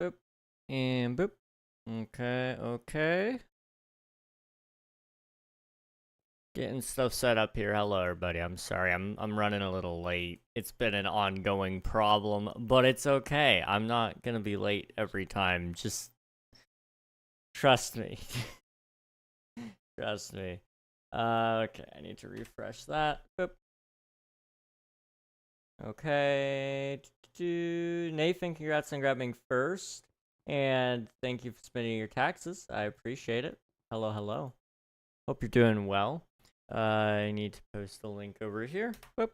boop, and boop. Okay, okay. Getting stuff set up here. Hello, everybody. I'm sorry. I'm running a little late. It's been an ongoing problem, but it's okay. I'm not gonna be late every time. Just trust me. Trust me. Okay, I need to refresh that. Boop. Okay. Nathan, congrats on grabbing first. And thank you for spending your taxes. I appreciate it. Hello, hello. Hope you're doing well. I need to post the link over here. Boop.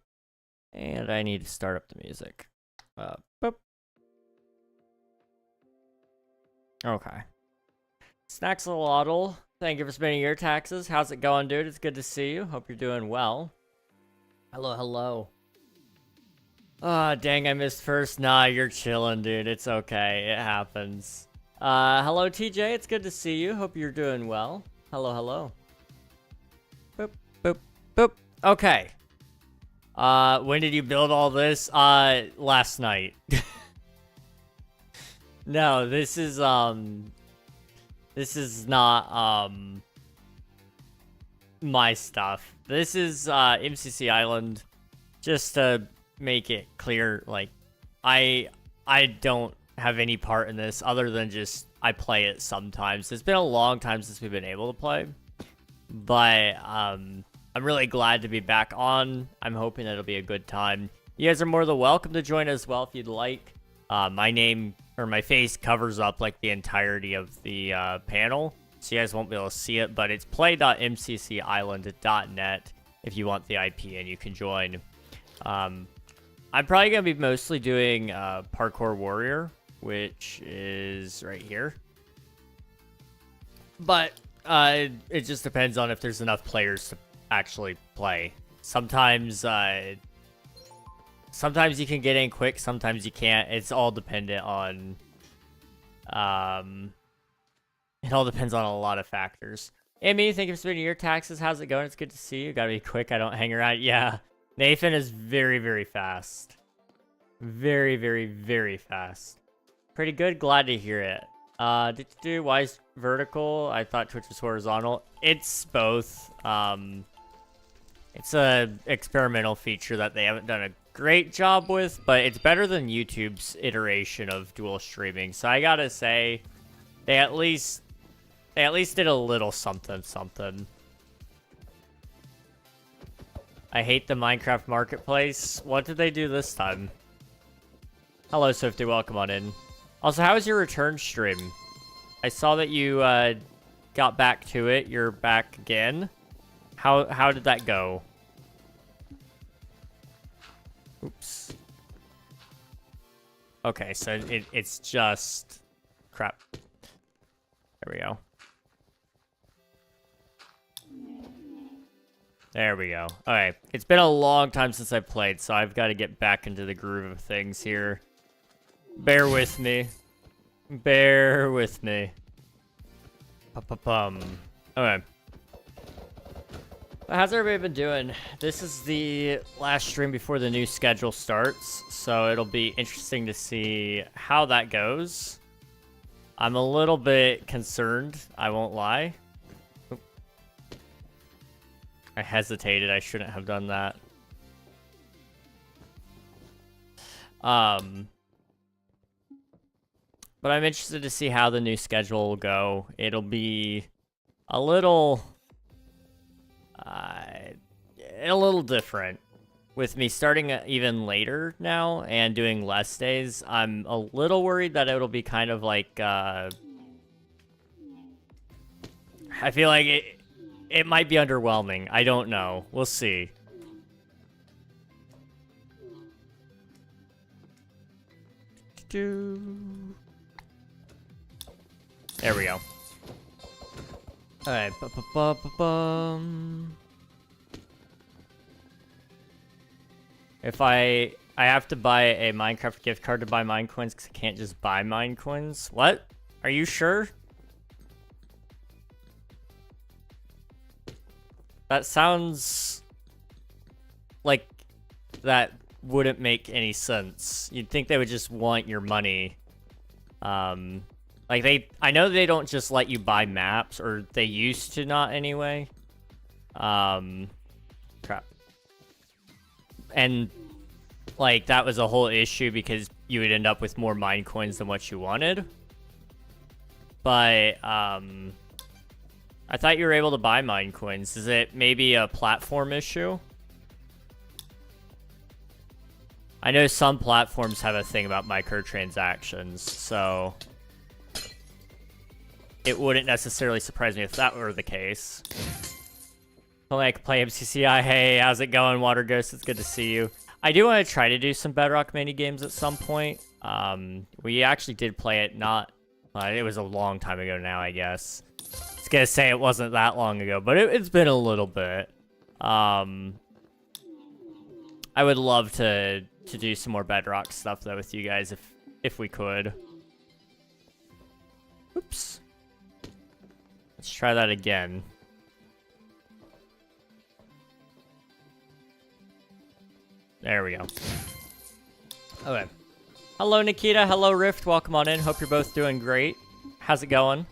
And I need to start up the music. Boop. Okay. Snaxalotl, thank you for spending your taxes. How's it going, dude? It's good to see you. Hope you're doing well. Hello, hello. Ah, dang, I missed first. Nah, you're chilling, dude. It's okay. It happens. Hello, TJ. It's good to see you. Hope you're doing well. Hello, hello. Boop, boop, boop. Okay. When did you build all this? Last night. No, this is not, my stuff. This is, MCC Island. Just to make it clear, like, I don't have any part in this other than just, I play it sometimes. It's been a long time since we've been able to play. But, I'm really glad to be back on. I'm hoping it'll be a good time. You guys are more than welcome to join as well if you'd like. My name, or my face, covers up, like, the entirety of the, panel. So you guys won't be able to see it, but it's play.mccisland.net if you want the IP and you can join. I'm probably going to be mostly doing Parkour Warrior, which is right here. But it just depends on if there's enough players to actually play. Sometimes sometimes you can get in quick, sometimes you can't. It's all dependent on it all depends on a lot of factors. Amy, thank you for spending your taxes. How's it going? It's good to see you. Gotta be quick. I don't hang around. Yeah. Nathan is very, very fast. Very, very, very fast. Pretty good. Glad to hear it. Did you do why is vertical? I thought Twitch was horizontal. It's both. It's a experimental feature that they haven't done a great job with, but it's better than YouTube's iteration of dual streaming. So I gotta say, they at least did a little something. I hate the Minecraft Marketplace. What did they do this time? Hello, Swifty. Welcome on in. Also, how was your return stream? I saw that you got back to it. You're back again. How did that go? Oops. Okay, so it's just... Crap. There we go. There we go. Alright, it's been a long time since I played, so I've got to get back into the groove of things here. Bear with me. Bear with me. Pa-pa-pum. Okay. How's everybody been doing? This is the last stream before the new schedule starts, so it'll be interesting to see how that goes. I'm a little bit concerned, I won't lie. Oop. I hesitated, I shouldn't have done that. But I'm interested to see how the new schedule will go. It'll be a little different. With me starting even later now and doing less days, I'm a little worried that it'll be kind of like, I feel like it might be underwhelming. I don't know. We'll see. There we go. Alright, if I have to buy a Minecraft gift card to buy mine coins because I can't just buy mine coins. What? Are you sure? That sounds like that wouldn't make any sense. You'd think they would just want your money. Like I know they don't just let you buy maps, or they used to not anyway. Crap. And like that was a whole issue because you would end up with more mine coins than what you wanted. But I thought you were able to buy mine coins. Is it maybe a platform issue? I know some platforms have a thing about microtransactions, so it wouldn't necessarily surprise me if that were the case. Only I could play MCCI. Hey, how's it going, Water Ghost? It's good to see you. I do want to try to do some Bedrock mini games at some point. We actually did play it it was a long time ago now, I guess. I was gonna say it wasn't that long ago, but it's been a little bit. I would love to do some more Bedrock stuff though with you guys if we could. Oops. Let's try that again. There we go. Okay. Hello, Nikita. Hello, Rift. Welcome on in. Hope you're both doing great. How's it going?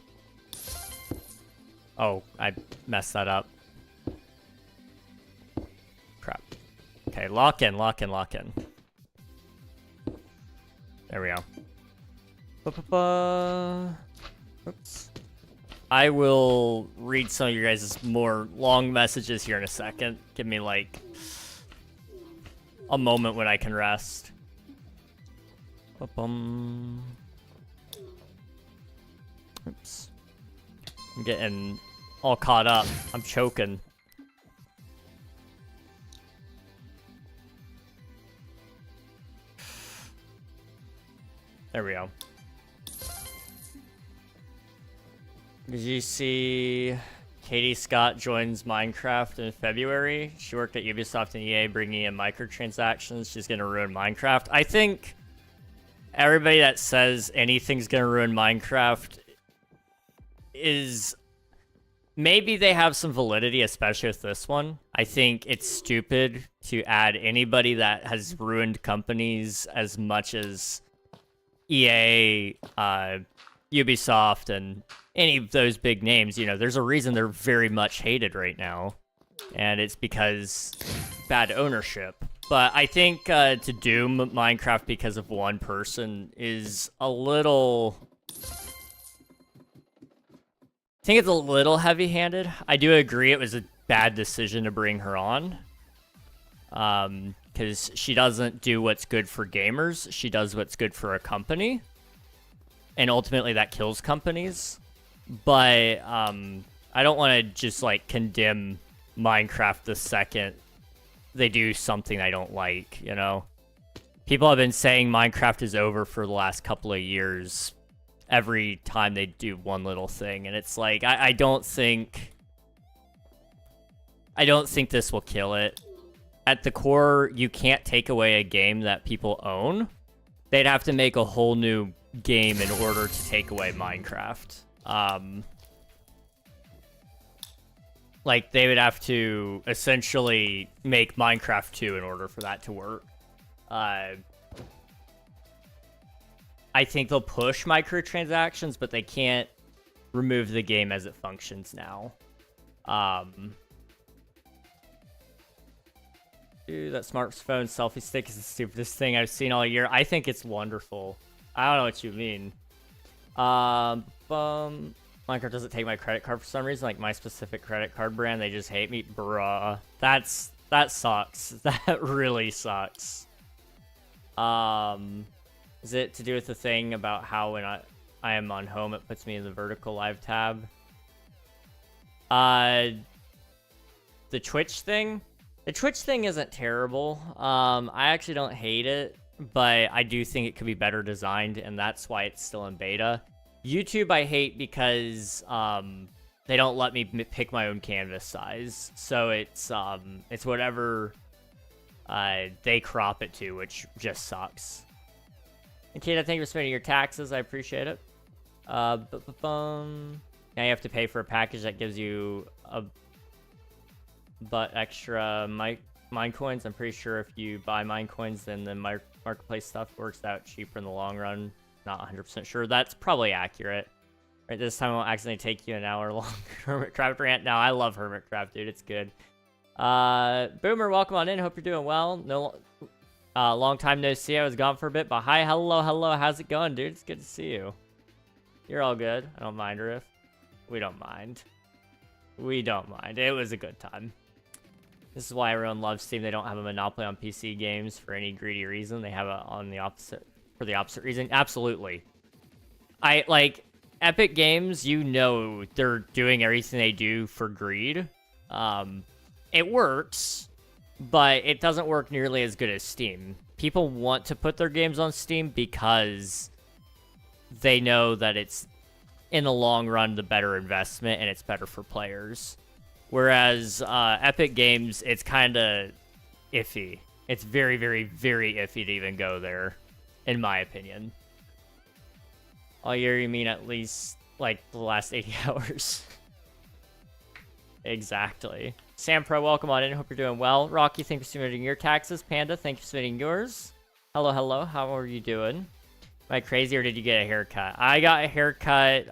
Oh, I messed that up. Crap. Okay, lock in, lock in, lock in. There we go. Oops. I will read some of your guys' more long messages here in a second. Give me like a moment when I can rest. Oops. I'm getting all caught up. I'm choking. There we go. Did you see Katie Scott joins Minecraft in February? She worked at Ubisoft and EA bringing in microtransactions. She's going to ruin Minecraft. I think everybody that says anything's going to ruin Minecraft is... maybe they have some validity, especially with this one. I think it's stupid to add anybody that has ruined companies as much as EA, Ubisoft, and any of those big names. You know, there's a reason they're very much hated right now, and it's because bad ownership. But I think to doom Minecraft because of one person is a little... I think it's a little heavy-handed. I do agree it was a bad decision to bring her on. Because she doesn't do what's good for gamers. She does what's good for a company. And ultimately that kills companies. But I don't want to just like condemn Minecraft the second they do something I don't like, you know? People have been saying Minecraft is over for the last couple of years every time they do one little thing, and it's like I don't think this will kill it. At the core, you can't take away a game that people own. They'd have to make a whole new game in order to take away Minecraft. Like they would have to essentially make Minecraft 2 in order for that to work. I think they'll push microtransactions, but they can't remove the game as it functions now. Dude, that smartphone selfie stick is the stupidest thing I've seen all year. I think it's wonderful. I don't know what you mean. Minecraft doesn't take my credit card for some reason, like my specific credit card brand. They just hate me. Bruh. That sucks. That really sucks. Is it to do with the thing about how when I am on home, it puts me in the vertical live tab? The Twitch thing? The Twitch thing isn't terrible. I actually don't hate it, but I do think it could be better designed, and that's why it's still in beta. YouTube I hate because they don't let me pick my own canvas size. So it's whatever they crop it to, which just sucks. And Kate, thank you for spending your taxes. I appreciate it. Now you have to pay for a package that gives you a extra mine coins. I'm pretty sure if you buy mine coins, then the marketplace stuff works out cheaper in the long run. not 100% sure. That's probably accurate. Right, this time I won't accidentally take you an hour long Hermitcraft rant. No, I love Hermitcraft, dude. It's good. Boomer, welcome on in. Hope you're doing well. No, long time no see. I was gone for a bit, but hi, hello. How's it going, dude? It's good to see you. You're all good. I don't mind, Riff. We don't mind. We don't mind. It was a good time. This is why everyone loves Steam. They don't have a monopoly on PC games for any greedy reason. They have it on the opposite, for the opposite reason. Absolutely. I like Epic Games, you know they're doing everything they do for greed. It works, but it doesn't work nearly as good as Steam. People want to put their games on Steam because they know that it's, in the long run, the better investment and it's better for players. Whereas Epic Games, it's kind of iffy. It's very, very, very iffy to even go there, in my opinion. All year, you mean at least, like, the last 80 hours. Exactly. Sam Pro, welcome on in. Hope you're doing well. Rocky, thank you for submitting your taxes. Panda, thank you for submitting yours. Hello. How are you doing? Am I crazy or did you get a haircut? I got a haircut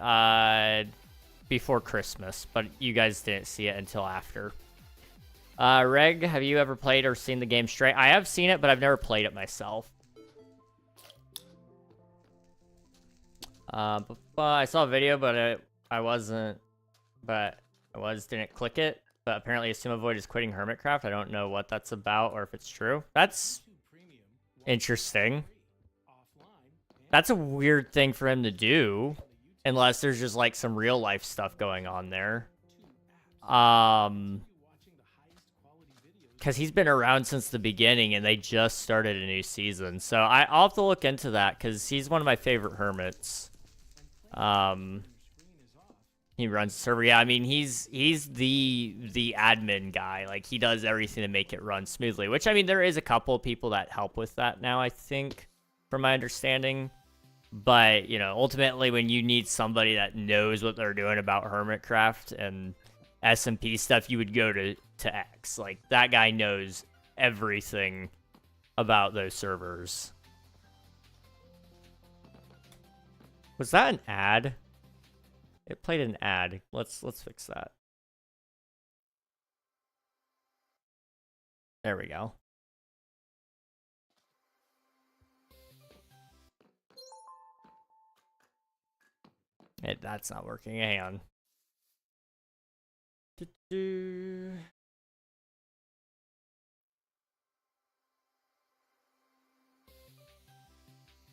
before Christmas, but you guys didn't see it until after. Reg, have you ever played or seen the game Stray? I have seen it, but I've never played it myself. I saw a video, but didn't click it. But apparently Assumevoid is quitting Hermitcraft. I don't know what that's about or if it's true. That's interesting. That's a weird thing for him to do, unless there's just like some real life stuff going on there. Because he's been around since the beginning and they just started a new season. So I'll have to look into that because he's one of my favorite hermits. He runs the server. Yeah, I mean, he's the admin guy. Like, he does everything to make it run smoothly, which, I mean, there is a couple of people that help with that now, I think, from my understanding. But, you know, ultimately, when you need somebody that knows what they're doing about Hermitcraft and SMP stuff, you would go to X. Like, that guy knows everything about those servers. Was that an ad? It played an ad. Let's fix that. There we go. That's not working. Hang on.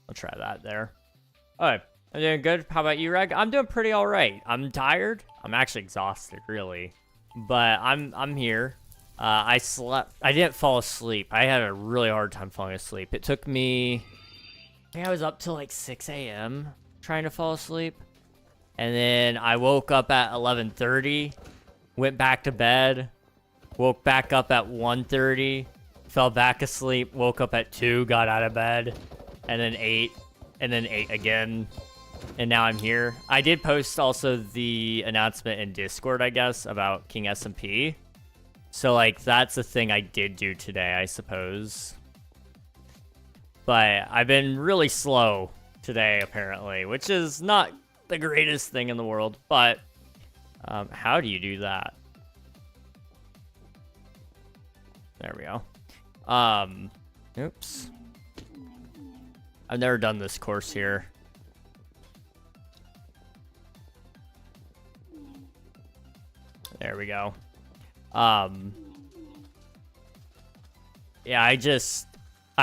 I'll try that there. Alright. I'm doing good. How about you, Reg? I'm doing pretty alright. I'm tired. I'm actually exhausted, really. But I'm here. I slept. I didn't fall asleep. I had a really hard time falling asleep. It took me... I think I was up till like 6 a.m. trying to fall asleep. And then I woke up at 11:30. Went back to bed. Woke back up at 1:30. Fell back asleep. Woke up at 2. Got out of bed. And then 8. And then 8 again. And now I'm here. I did post also the announcement in Discord, I guess, about King SMP. So, like, that's the thing I did do today, I suppose. But I've been really slow today, apparently, which is not the greatest thing in the world. But how do you do that? There we go. Oops. I've never done this course here. There we go. Yeah, I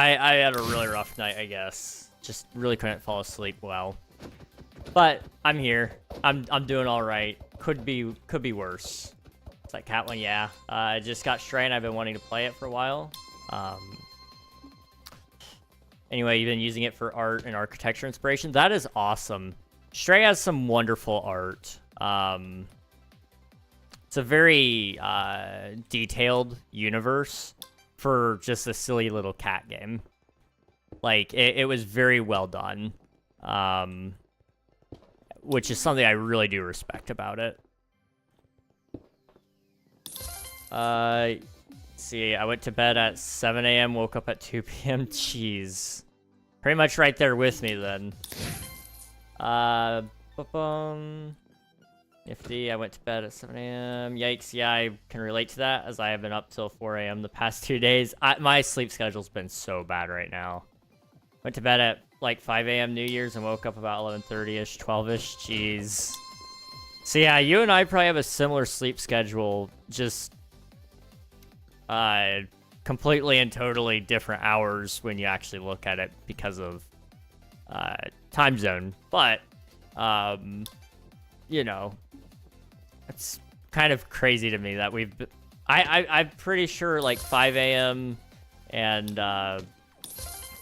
had a really rough night, I guess. Just really couldn't fall asleep well. But I'm here. I'm doing all right. Could be worse. It's like cat one, yeah. I just got Stray and I've been wanting to play it for a while. Anyway, you've been using it for art and architecture inspiration. That is awesome. Stray has some wonderful art. It's a very detailed universe for just a silly little cat game. Like, it was very well done. Which is something I really do respect about it. See, I went to bed at 7 a.m., woke up at 2 p.m. Jeez. Pretty much right there with me, then. Nifty, I went to bed at 7 a.m. Yikes, yeah, I can relate to that, as I have been up till 4 a.m. the past 2 days. My sleep schedule's been so bad right now. Went to bed at, like, 5 a.m. New Year's and woke up about 11:30-ish, 12-ish. Jeez. So, yeah, you and I probably have a similar sleep schedule, just completely and totally different hours when you actually look at it because of time zone. But, you know, it's kind of crazy to me that I'm pretty sure like 5 a.m. and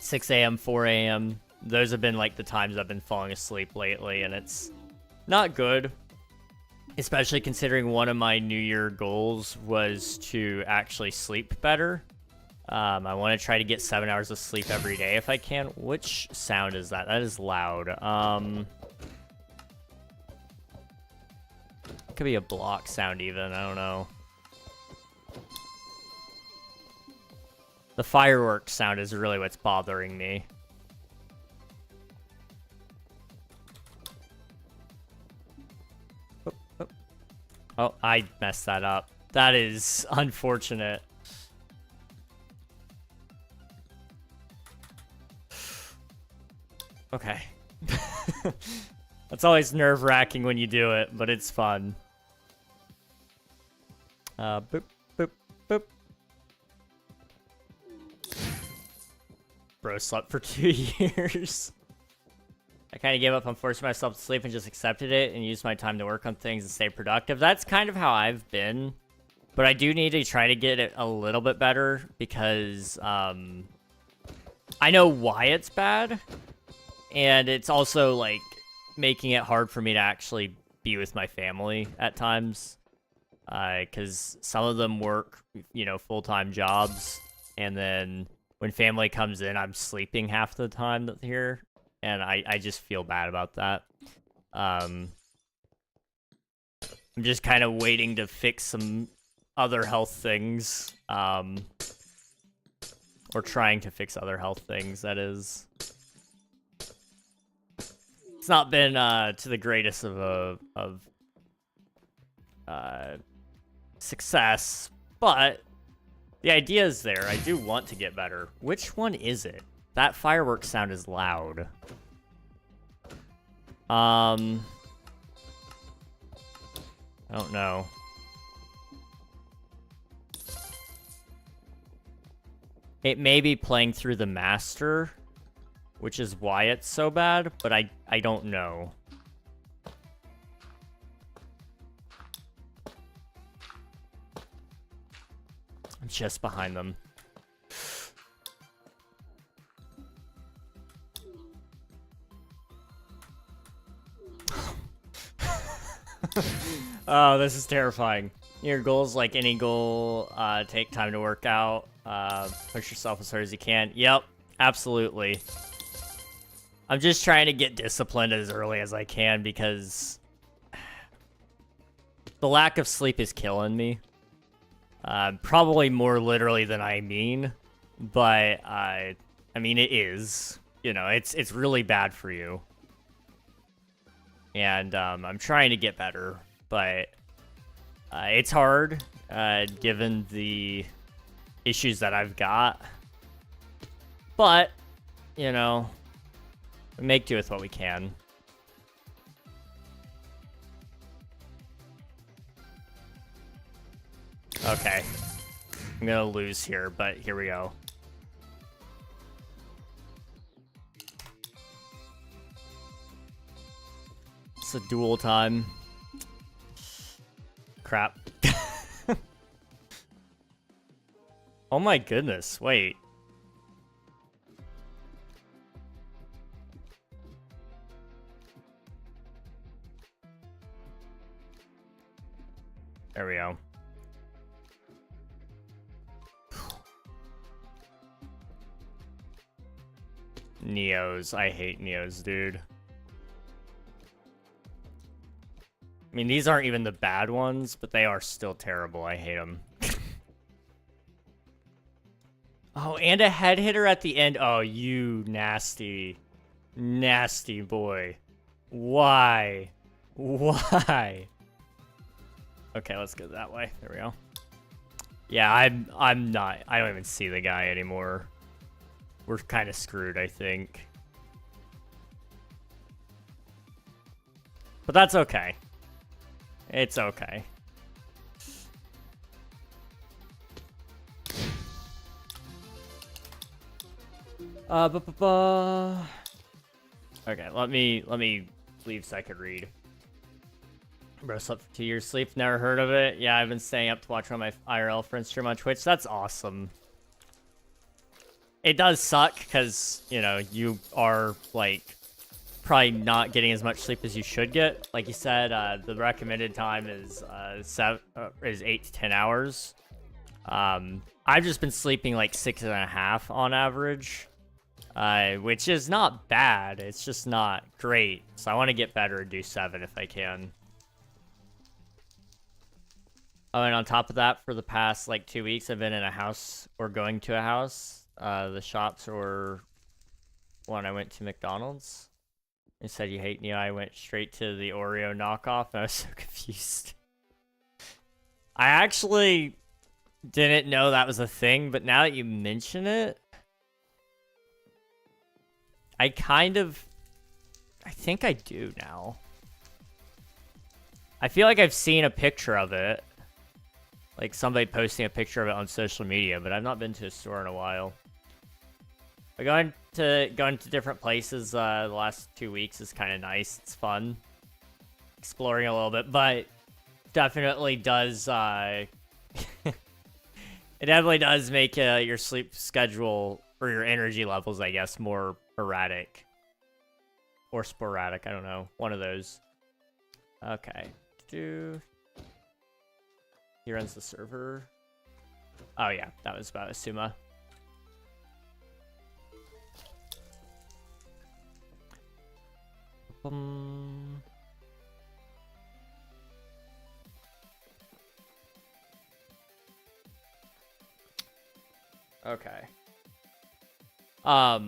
6 a.m., 4 a.m. Those have been like the times I've been falling asleep lately, and it's not good. Especially considering one of my New Year goals was to actually sleep better. I want to try to get 7 hours of sleep every day if I can. Which sound is that? That is loud. Could be a block sound even. I don't know. The fireworks sound is really what's bothering me. Oh, I messed that up. That is unfortunate. Okay. That's always nerve-wracking when you do it, but it's fun. Boop, boop, boop. Bro slept for 2 years. I kind of gave up on forcing myself to sleep and just accepted it and used my time to work on things and stay productive. That's kind of how I've been. But I do need to try to get it a little bit better because I know why it's bad. And it's also, like, making it hard for me to actually be with my family at times. Because some of them work, you know, full-time jobs. And then when family comes in, I'm sleeping half the time that they're here. And I just feel bad about that. I'm just kind of waiting to fix some other health things. Or trying to fix other health things, that is. It's not been to the greatest of success, but the idea is there. I do want to get better. Which one is it? That fireworks sound is loud. I don't know. It may be playing through the master, which is why it's so bad, but I don't know. I'm just behind them. Oh, this is terrifying. Your goals, like any goal, take time to work out, push yourself as hard as you can. Yep, absolutely. I'm just trying to get disciplined as early as I can because the lack of sleep is killing me. Probably more literally than I mean, but I mean it is. You know, it's really bad for you. And I'm trying to get better, but it's hard given the issues that I've got. But, you know, we make do with what we can. Okay. I'm gonna lose here, but here we go. It's a duel time. Crap. Oh my goodness, wait. There we go. Neos. I hate Neos, dude. I mean, these aren't even the bad ones, but they are still terrible. I hate them. Oh, and a head hitter at the end. Oh, you nasty, nasty boy. Why? Why? Okay, let's go that way. There we go. Yeah, I'm not. I don't even see the guy anymore. We're kind of screwed, I think. But that's okay. It's okay. Okay, let me leave so I could read. Bro, slept for 2 years sleep, never heard of it. Yeah, I've been staying up to watch one of my IRL friends stream on Twitch. That's awesome. It does suck because, you know, you are, like, probably not getting as much sleep as you should get. Like you said, the recommended time is 8 to 10 hours. I've just been sleeping like 6.5 on average, which is not bad. It's just not great. So I want to get better and do 7 if I can. Oh, and on top of that, for the past like 2 weeks, I've been in a house or going to a house. The shops or when I went to McDonald's. You said you hate Neo. I went straight to the Oreo knockoff, and I was so confused. I actually didn't know that was a thing, but now that you mention it, I think I do now. I feel like I've seen a picture of it. Like somebody posting a picture of it on social media, but I've not been to a store in a while. But going to different places the last 2 weeks is kind of nice. It's fun. Exploring a little bit, but definitely does it definitely does make your sleep schedule or your energy levels, I guess, more erratic. Or sporadic, I don't know. One of those. Okay. He runs the server. Oh yeah, that was about Asuma. Okay. What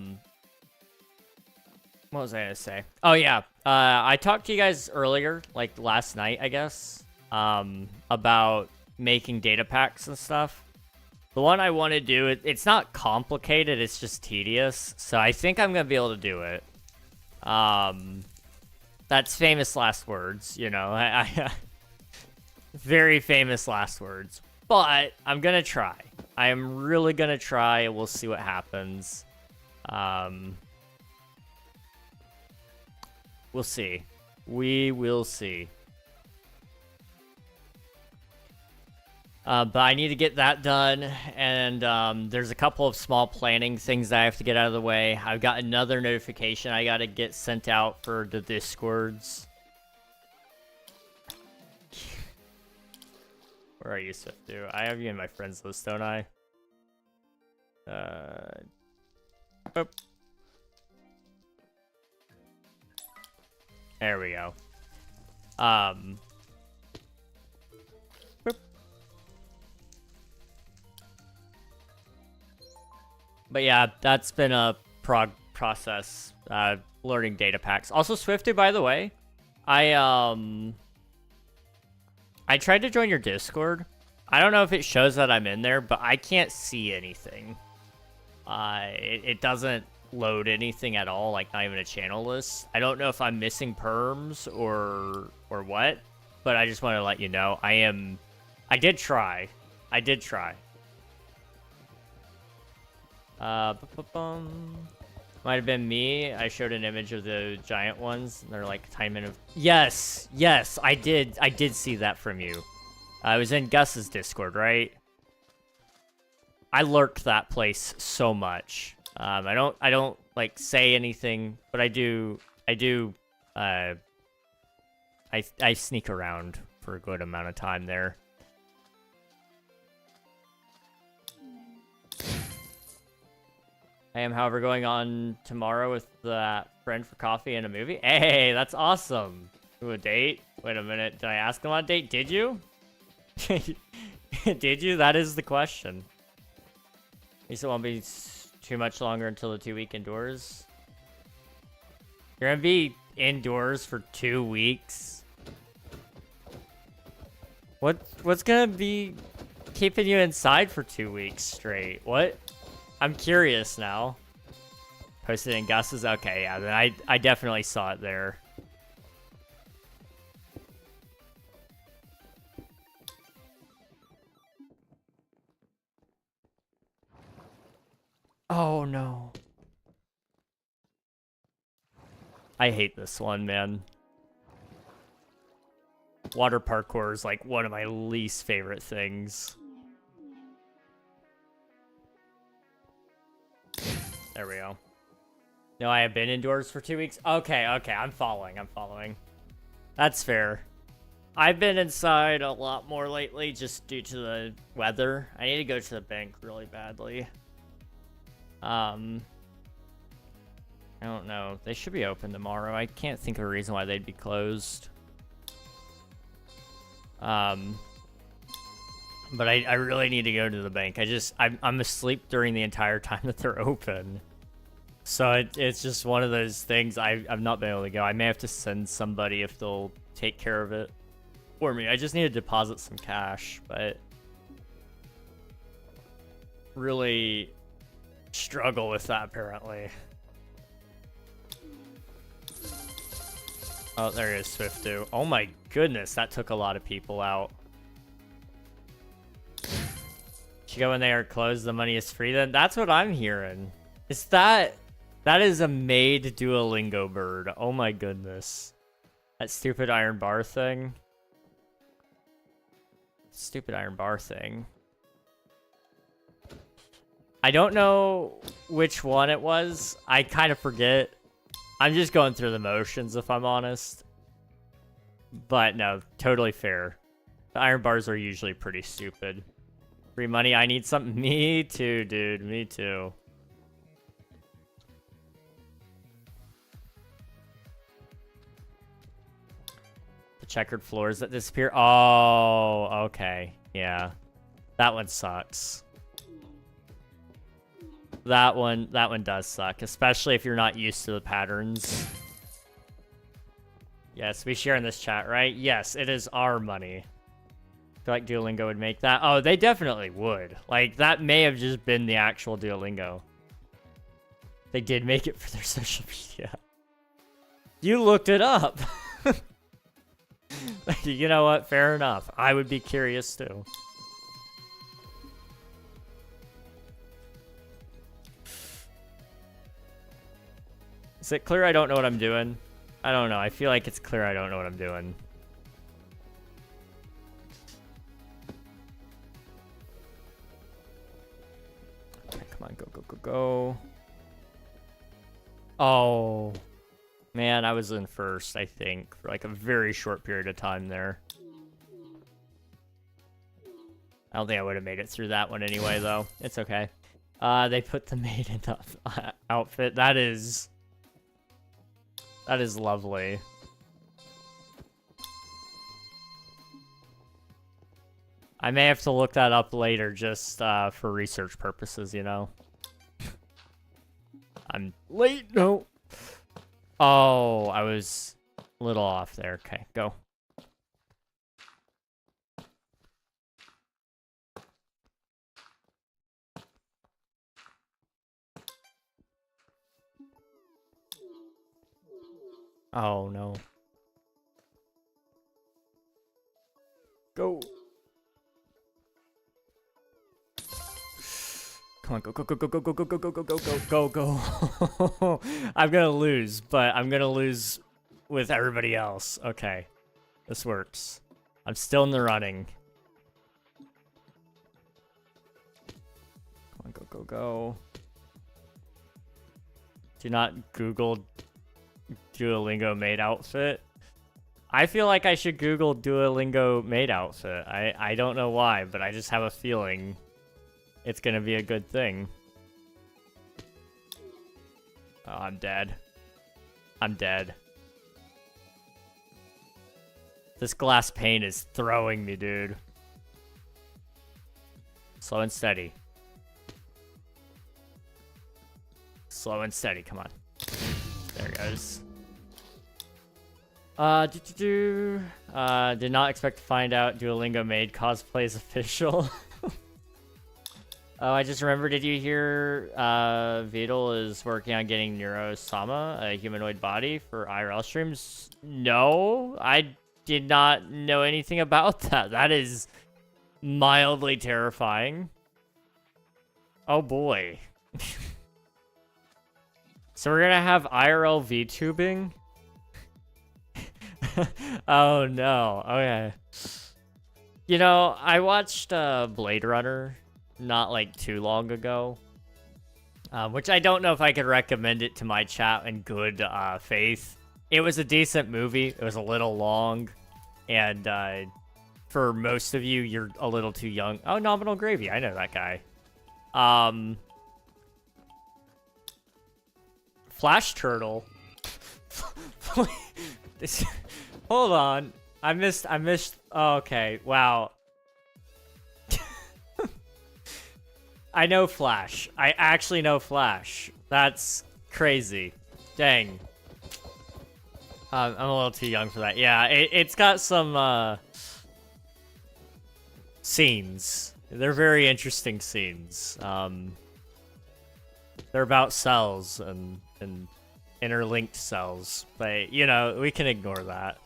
was I gonna say? Oh yeah, I talked to you guys earlier, like last night, I guess, about making data packs and stuff. The one I want to do, it's not complicated, it's just tedious, so I think I'm gonna be able to do it. That's famous last words, you know, I very famous last words, but I'm gonna try. I am really gonna try. We'll see what happens. We'll see. We will see. But I need to get that done, and there's a couple of small planning things that I have to get out of the way. I've got another notification I gotta get sent out for the Discords. Where are you, Swiftu? I have you in my friends list, don't I? Boop. There we go. Boop. But yeah, that's been a process, learning data packs. Also, Swifty, by the way, I tried to join your Discord. I don't know if it shows that I'm in there, but I can't see anything. It doesn't load anything at all, like not even a channel list. I don't know if I'm missing perms or what, but I just want to let you know I did try. Might have been me. I showed an image of the giant ones. And they're like tiny of. Yes, I did see that from you. I was in Gus's Discord, right? I lurk that place so much. I don't like say anything, but I sneak around for a good amount of time there. I am, however, going on tomorrow with that friend for coffee and a movie. Hey, that's awesome. To a date? Wait a minute. Did I ask him on a date? Did you? Did you? That is the question. At least it won't be too much longer until the 2 week indoors. You're gonna be indoors for 2 weeks? What's gonna be keeping you inside for 2 weeks straight? What? I'm curious now. Posted in Gus's? Okay, yeah, then I definitely saw it there. Oh no. I hate this one, man. Water parkour is like one of my least favorite things. There we go. No, I have been indoors for 2 weeks. Okay, I'm following. That's fair. I've been inside a lot more lately just due to the weather. I need to go to the bank really badly. I don't know. They should be open tomorrow. I can't think of a reason why they'd be closed. But I really need to go to the bank. I'm asleep during the entire time that they're open. So it's just one of those things I've not been able to go. I may have to send somebody if they'll take care of it for me. I just need to deposit some cash, but really struggle with that apparently. Oh, there is Swiftu. Oh my goodness, that took a lot of people out. You go when they are closed, the money is free then? That's what I'm hearing. Is that is a made Duolingo bird. Oh my goodness. That stupid iron bar thing. Stupid iron bar thing. I don't know which one it was. I kind of forget. I'm just going through the motions, if I'm honest. But no, totally fair. The iron bars are usually pretty stupid. Free money, I need something. Me too, dude. Me too. The checkered floors that disappear. Oh, okay. Yeah. That one sucks. That one does suck, especially if you're not used to the patterns. Yes, we share in this chat, right? Yes, it is our money. I feel like Duolingo would make that. Oh, they definitely would. Like, that may have just been the actual Duolingo. They did make it for their social media. You looked it up. You know what? Fair enough. I would be curious too. Is it clear I don't know what I'm doing? I don't know. I feel like it's clear I don't know what I'm doing. Okay, come on, go. Oh, man, I was in first, I think, for like a very short period of time there. I don't think I would have made it through that one anyway, though. It's okay. They put the maiden outfit. That is lovely. I may have to look that up later just for research purposes, you know. I'm late. No. Oh, I was a little off there. Okay, go. Oh, no. Go. Come on, go. I'm gonna lose, but I'm gonna lose with everybody else. Okay. This works. I'm still in the running. Come on, go. Do not Google Duolingo maid outfit. I feel like I should Google Duolingo maid outfit. I don't know why, but I just have a feeling it's gonna be a good thing. Oh, I'm dead. This glass pane is throwing me, dude. Slow and steady. Slow and steady, come on. There it goes. Did not expect to find out Duolingo made cosplays official. Oh, I just remembered, did you hear Vidal is working on getting Neuro-sama, a humanoid body, for IRL streams? No, I did not know anything about that. That is mildly terrifying. Oh boy. So we're gonna have IRL VTubing? Oh no, okay. You know, I watched Blade Runner not like too long ago, which I don't know if I could recommend it to my chat in good faith. It was a decent movie. It was a little long, and for most of you, you're a little too young. Oh, Nominal Gravy, I know that guy. Flash Turtle. Hold on. I missed. Oh, okay. Wow. I know Flash. I actually know Flash. That's crazy. Dang. I'm a little too young for that. Yeah, it's got some scenes. They're very interesting scenes. They're about cells and interlinked cells, but you know, we can ignore that.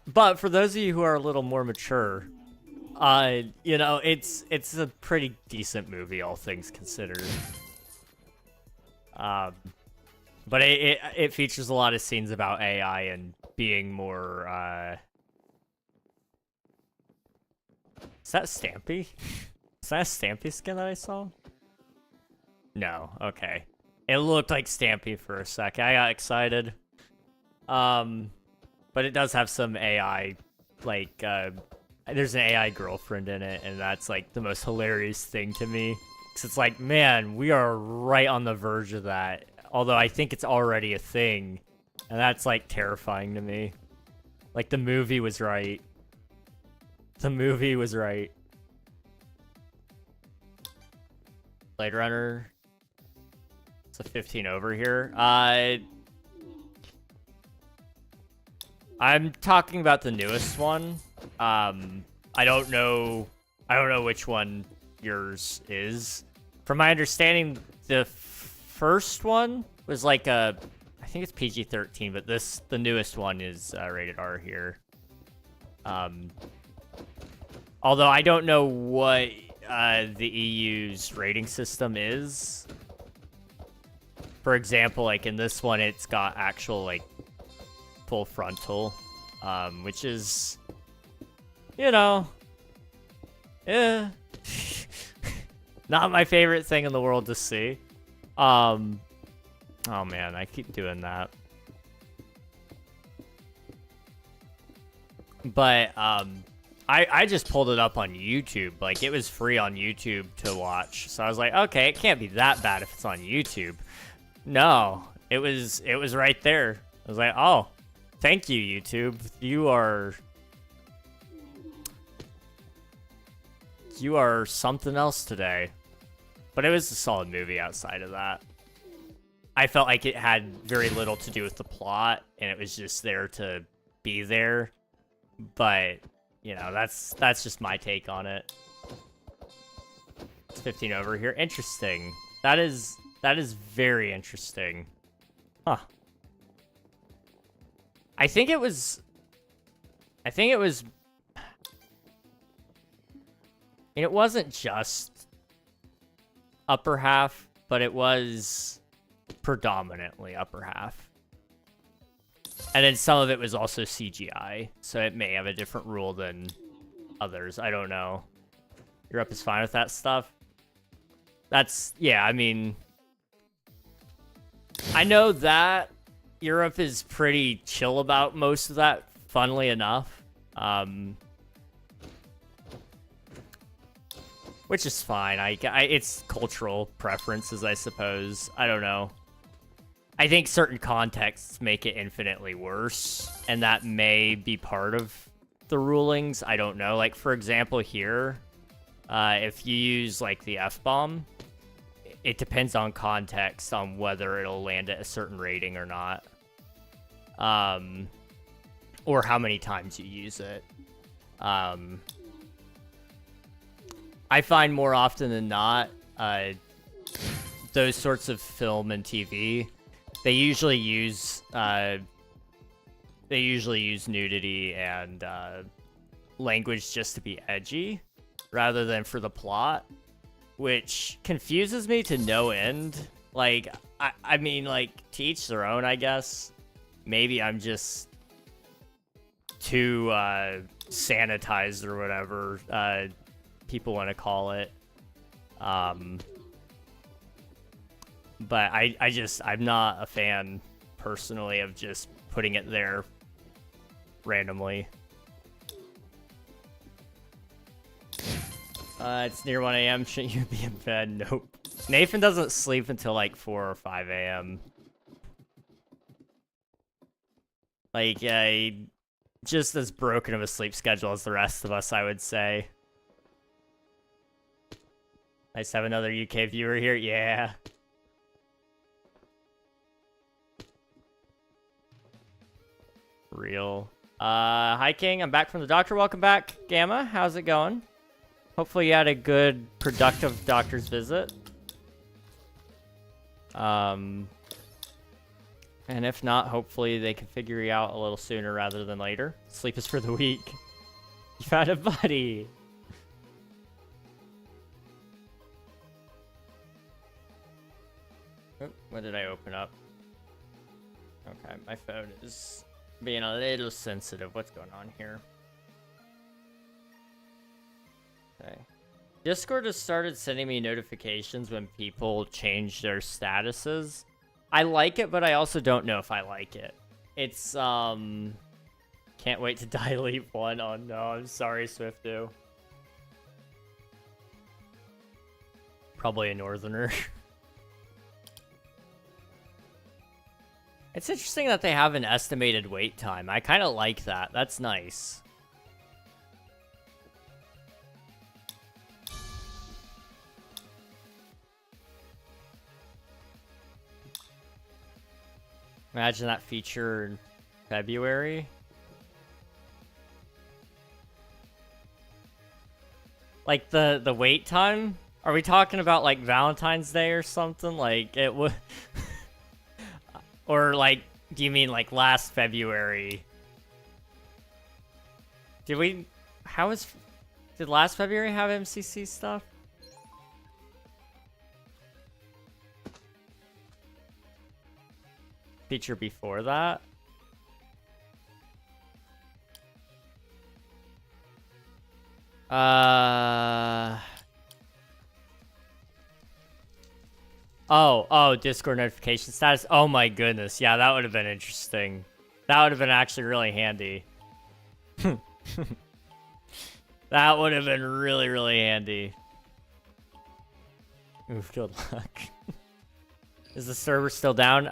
But for those of you who are a little more mature, you know, it's a pretty decent movie, all things considered. But it features a lot of scenes about AI and being more, is that Stampy? Is that a Stampy skin that I saw? No, okay. It looked like Stampy for a second. I got excited. But it does have some AI, like, there's an AI girlfriend in it, and that's, like, the most hilarious thing to me. Because it's like, man, we are right on the verge of that. Although I think it's already a thing. And that's, like, terrifying to me. Like, the movie was right. The movie was right. Blade Runner. It's a 15 over here. I'm talking about the newest one. I don't know which one yours is. From my understanding, the first one was like I think it's PG-13, but the newest one is rated R here. Although I don't know what the EU's rating system is. For example, like in this one, it's got actual like full frontal, which is, you know, not my favorite thing in the world to see. Oh man, I keep doing that. But I just pulled it up on YouTube. Like, it was free on YouTube to watch. So I was like, okay, it can't be that bad if it's on YouTube. No, it was right there. I was like, oh, thank you, YouTube. You are something else today. But it was a solid movie outside of that. I felt like it had very little to do with the plot, and it was just there to be there. But, you know, that's just my take on it. It's 15 over here. Interesting. That is very interesting. Huh. I think it was... it wasn't just upper half, but it was predominantly upper half. And then some of it was also CGI, so it may have a different rule than others. I don't know. Europe is fine with that stuff. That's, yeah, I mean... I know that Europe is pretty chill about most of that, funnily enough. Which is fine. It's cultural preferences, I suppose. I don't know. I think certain contexts make it infinitely worse, and that may be part of the rulings. I don't know. Like, for example, here, if you use, like, the F-bomb, it depends on context on whether it'll land at a certain rating or not. or how many times you use it. I find more often than not, those sorts of film and TV, they usually use nudity and language just to be edgy, rather than for the plot, which confuses me to no end. Like, I mean, like, to each their own, I guess. Maybe I'm just too sanitized or whatever people want to call it. But I'm not a fan personally of just putting it there randomly. It's near 1 a.m. Shouldn't you be in bed? Nope. Nathan doesn't sleep until like 4 or 5 a.m. Like, just as broken of a sleep schedule as the rest of us, I would say. Nice to have another UK viewer here. Yeah. Real. Hi, King. I'm back from the doctor. Welcome back, Gamma. How's it going? Hopefully you had a good, productive doctor's visit. And if not, hopefully they can figure you out a little sooner rather than later. Sleep is for the weak. You found a buddy. Oh, what did I open up? Okay, my phone is being a little sensitive. What's going on here? Okay. Discord has started sending me notifications when people change their statuses. I like it, but I also don't know if I like it. It's, can't wait to die Leap 1. Oh no, I'm sorry, Swiftu. Probably a northerner. It's interesting that they have an estimated wait time. I kind of like that. That's nice. Imagine that feature in February. Like the wait time? Are we talking about like Valentine's Day or something? Like it would, or like, do you mean like last February? Did last February have MCC stuff? Feature before that? Oh, Discord notification status. Oh my goodness. Yeah, that would have been interesting. That would have been actually really handy. That would have been really, really handy. Oof, good luck. Is the server still down?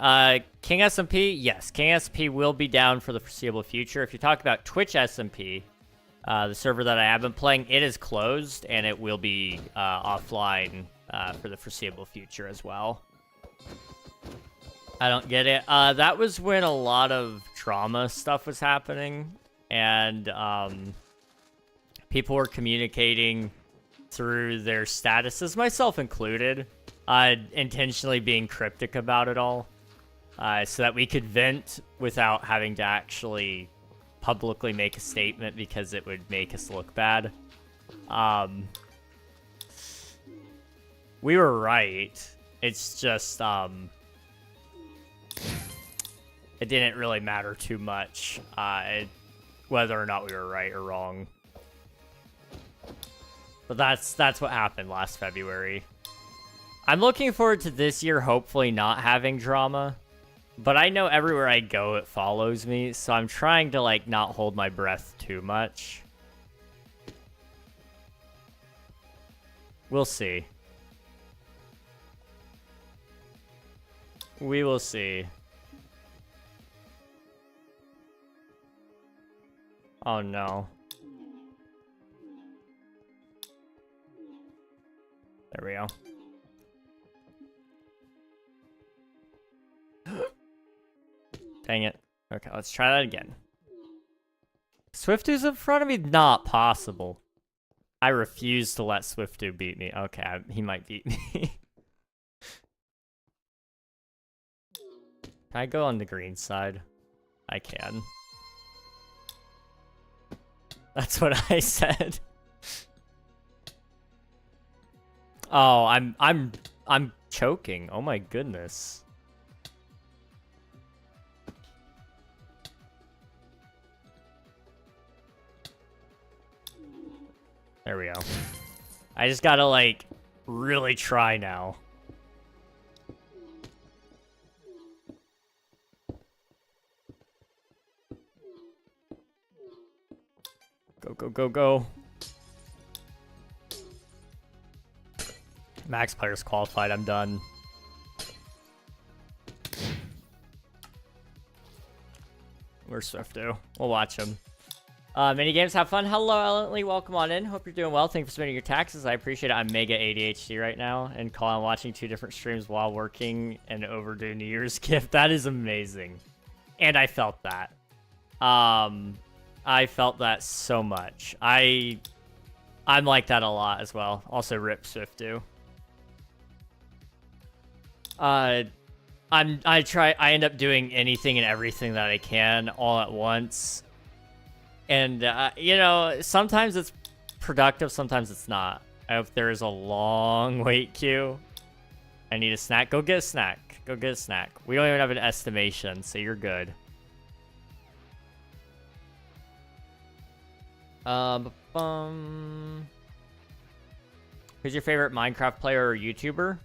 King SMP? Yes, King SMP will be down for the foreseeable future. If you talk about Twitch SMP, the server that I have been playing, it is closed, and it will be offline for the foreseeable future as well. I don't get it. That was when a lot of drama stuff was happening, and people were communicating through their statuses, myself included, intentionally being cryptic about it all, so that we could vent without having to actually publicly make a statement because it would make us look bad. We were right. It's just, it didn't really matter too much, whether or not we were right or wrong. But that's what happened last February. I'm looking forward to this year hopefully not having drama. But I know everywhere I go it follows me, so I'm trying to like not hold my breath too much. We'll see. We will see. Oh no. There we go. Dang it. Okay, let's try that again. Swiftu's in front of me? Not possible. I refuse to let Swiftu beat me. Okay, he might beat me. Can I go on the green side? I can. That's what I said. Oh, I'm choking. Oh my goodness. There we go. I just gotta, like, really try now. Go, go, go, go. Max players qualified, I'm done. Where's Swifto? We'll watch him. Minigames, have fun. Hello, Ellently. Welcome on in. Hope you're doing well. Thank you for submitting your taxes. I appreciate it. I'm mega ADHD right now and call on watching 2 different streams while working an overdue New Year's gift. That is amazing. And I felt that. I felt that so much. I'm like that a lot as well. Also, rip Swifto. I end up doing anything and everything that I can all at once. And, you know, sometimes it's productive, sometimes it's not. I hope there is a long wait queue. I need a snack. Go get a snack. Go get a snack. We don't even have an estimation, so you're good. Who's your favorite Minecraft player or YouTuber?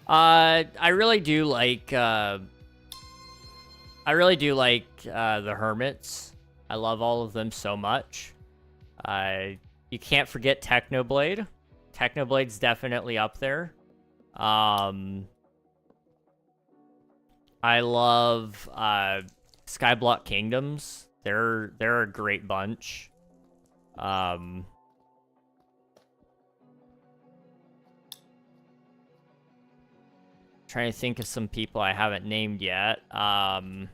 I really do like, the Hermits. I love all of them so much. You can't forget Technoblade. Technoblade's definitely up there. I love Skyblock Kingdoms. They're a great bunch. Trying to think of some people I haven't named yet. I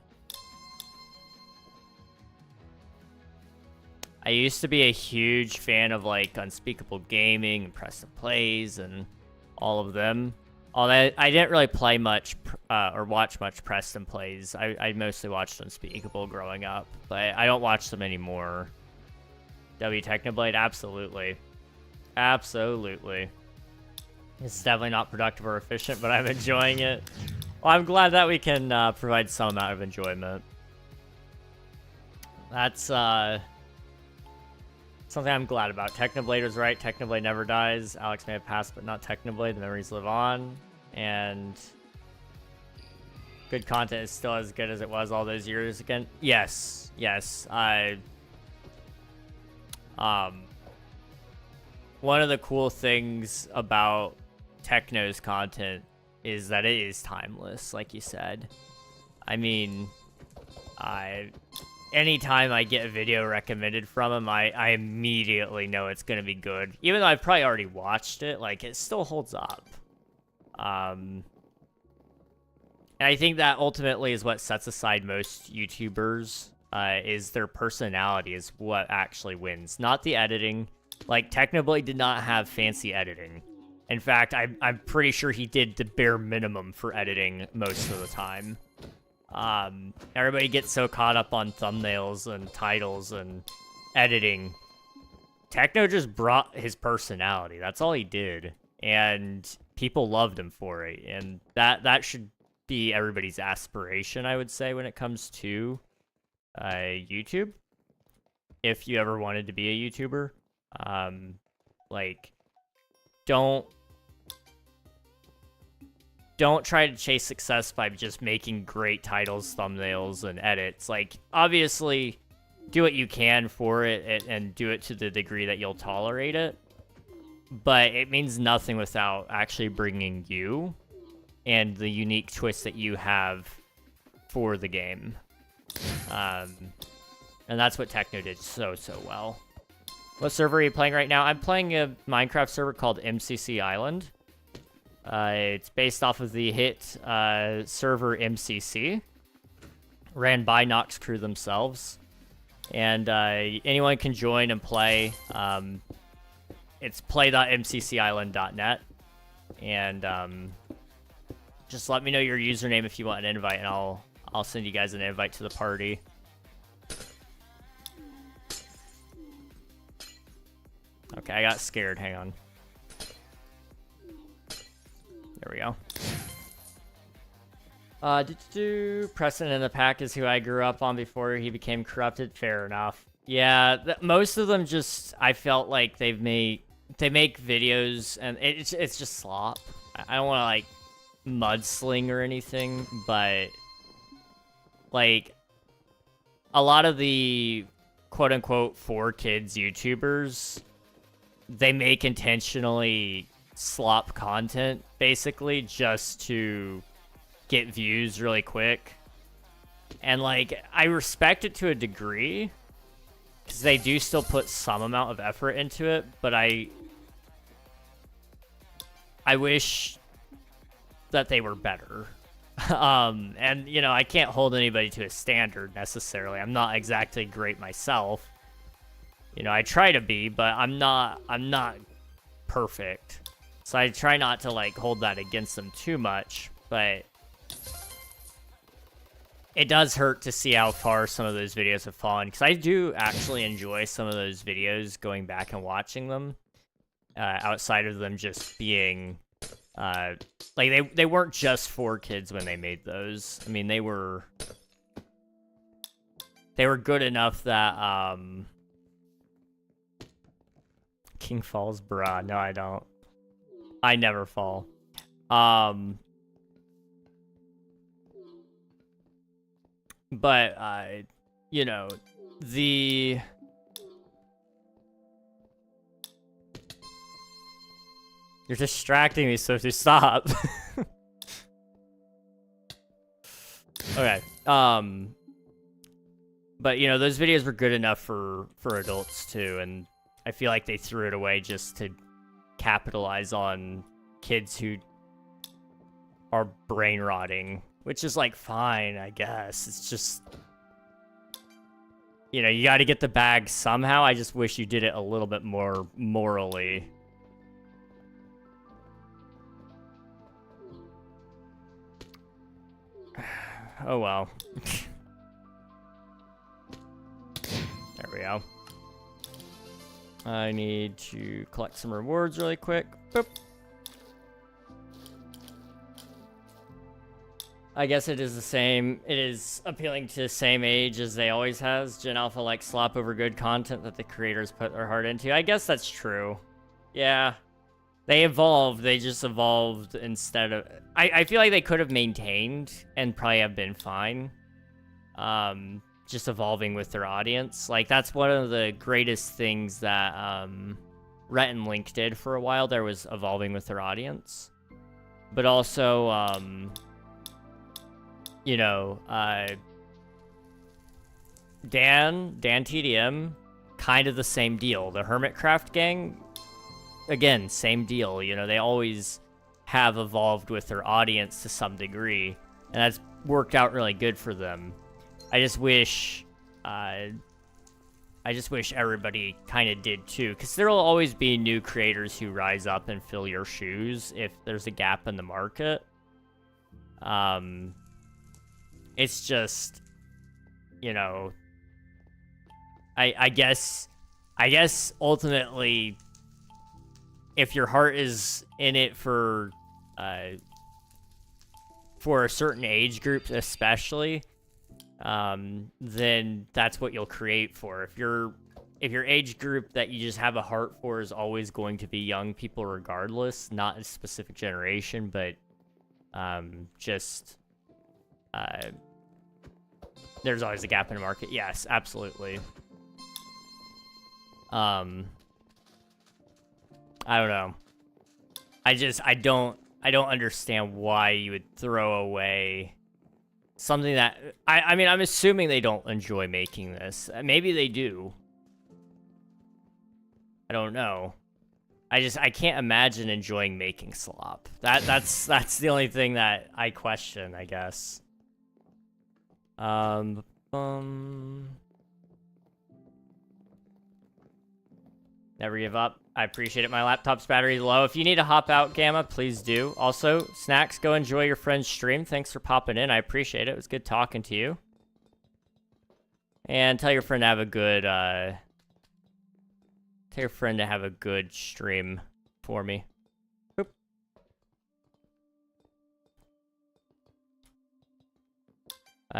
used to be a huge fan of, like, Unspeakable Gaming and Preston Plays and all of them. Although I didn't really play much or watch much Preston Plays. I mostly watched Unspeakable growing up, but I don't watch them anymore. W Technoblade, absolutely. Absolutely. It's definitely not productive or efficient, but I'm enjoying it. Well, I'm glad that we can provide some amount of enjoyment. That's something I'm glad about. Technoblade was right. Technoblade never dies. Alex may have passed, but not Technoblade. The memories live on. And good content is still as good as it was all those years again. Yes. Yes. One of the cool things about Techno's content is that it is timeless, like you said. I mean, anytime I get a video recommended from him, I immediately know it's going to be good. Even though I've probably already watched it, like, it still holds up. And I think that ultimately is what sets aside most YouTubers, is their personality is what actually wins, not the editing. Like, Technoblade did not have fancy editing. In fact, I'm pretty sure he did the bare minimum for editing most of the time. Everybody gets so caught up on thumbnails and titles and editing. Techno just brought his personality. That's all he did. And people loved him for it. And that should be everybody's aspiration, I would say, when it comes to YouTube. If you ever wanted to be a YouTuber. Like, don't try to chase success by just making great titles, thumbnails, and edits. Like, obviously, do what you can for it and do it to the degree that you'll tolerate it. But it means nothing without actually bringing you and the unique twist that you have for the game. And that's what Techno did so well. What server are you playing right now? I'm playing a Minecraft server called MCC Island. It's based off of the hit server MCC, ran by Nox Crew themselves. And anyone can join and play. It's play.mccisland.net. And just let me know your username if you want an invite, and I'll send you guys an invite to the party. Okay, I got scared. Hang on. There we go. Preston in the Pack is who I grew up on before he became corrupted. Fair enough. Yeah, most of them just, I felt like they make videos and it's just slop. I don't want to like mudsling or anything, but like a lot of the quote unquote for kids YouTubers, they make intentionally slop content basically just to get views really quick. And like I respect it to a degree because they do still put some amount of effort into it, but I wish that they were better. And you know, I can't hold anybody to a standard necessarily. I'm not exactly great myself. You know, I try to be, but I'm not perfect. So I try not to like hold that against them too much, but it does hurt to see how far some of those videos have fallen, because I do actually enjoy some of those videos, going back and watching them, outside of them just being, like, they weren't just for kids when they made those. I mean, they were good enough that, King falls, bruh. No, I don't. I never fall. But, you know, you're distracting me, so to stop. Okay. But, you know, those videos were good enough for adults, too, and I feel like they threw it away just to capitalize on kids who are brain rotting. Which is, like, fine, I guess. It's just, you know, you gotta get the bag somehow. I just wish you did it a little bit more morally. Oh, well. There we go. I need to collect some rewards really quick. Boop. I guess it is the same. It is appealing to the same age as they always has. Gen Alpha likes slop over good content that the creators put their heart into. I guess that's true. Yeah. They evolved. They just evolved instead of... I feel like they could have maintained and probably have been fine. Just evolving with their audience. Like, that's one of the greatest things that Rhett and Link did for a while. There was evolving with their audience. But also... you know, Dan TDM, kind of the same deal. The Hermitcraft gang, again, same deal. You know, they always have evolved with their audience to some degree, and that's worked out really good for them. I just wish everybody kind of did too, because there will always be new creators who rise up and fill your shoes if there's a gap in the market. It's just, you know, I guess ultimately, if your heart is in it for a certain age group especially, then that's what you'll create for. If your age group that you just have a heart for is always going to be young people regardless, not a specific generation, but just... there's always a gap in the market. Yes, absolutely. I don't know. I don't understand why you would throw away something that... I mean, I'm assuming they don't enjoy making this. Maybe they do. I don't know. I can't imagine enjoying making slop. That's the only thing that I question, I guess. Never give up. I appreciate it. My laptop's battery's low. If you need to hop out, Gamma, please do. Also, Snacks, go enjoy your friend's stream. Thanks for popping in. I appreciate it. It was good talking to you. And tell your friend to have a good, tell your friend to have a good stream for me. Boop.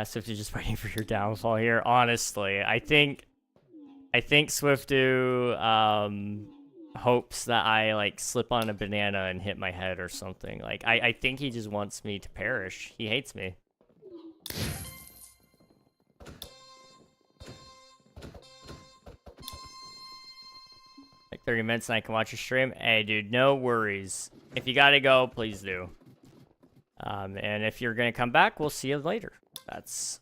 Swifty just waiting for your downfall here. Honestly, I think Swiftu, hopes that I, like, slip on a banana and hit my head or something. Like, I think he just wants me to perish. He hates me. Like 30 minutes and I can watch your stream. Hey, dude, no worries. If you gotta go, please do. And if you're gonna come back, we'll see you later. That's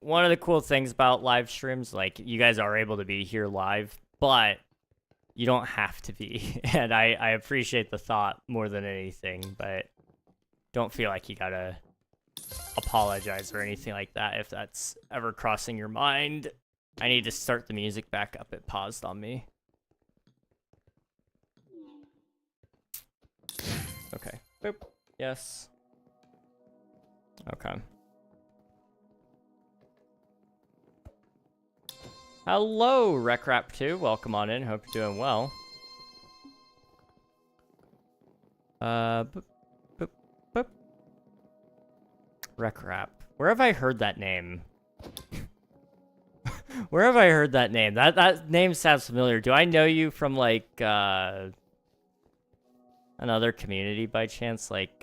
one of the cool things about live streams. Like, you guys are able to be here live, but you don't have to be. And I appreciate the thought more than anything, but don't feel like you gotta apologize or anything like that if that's ever crossing your mind. I need to start the music back up. It paused on me. Okay. Boop. Yes. Okay. Hello, RecRap2. Welcome on in. Hope you're doing well. Boop, boop, boop. RecRap. Where have I heard that name? Where have I heard that name? That name sounds familiar. Do I know you from, like, another community by chance? Like,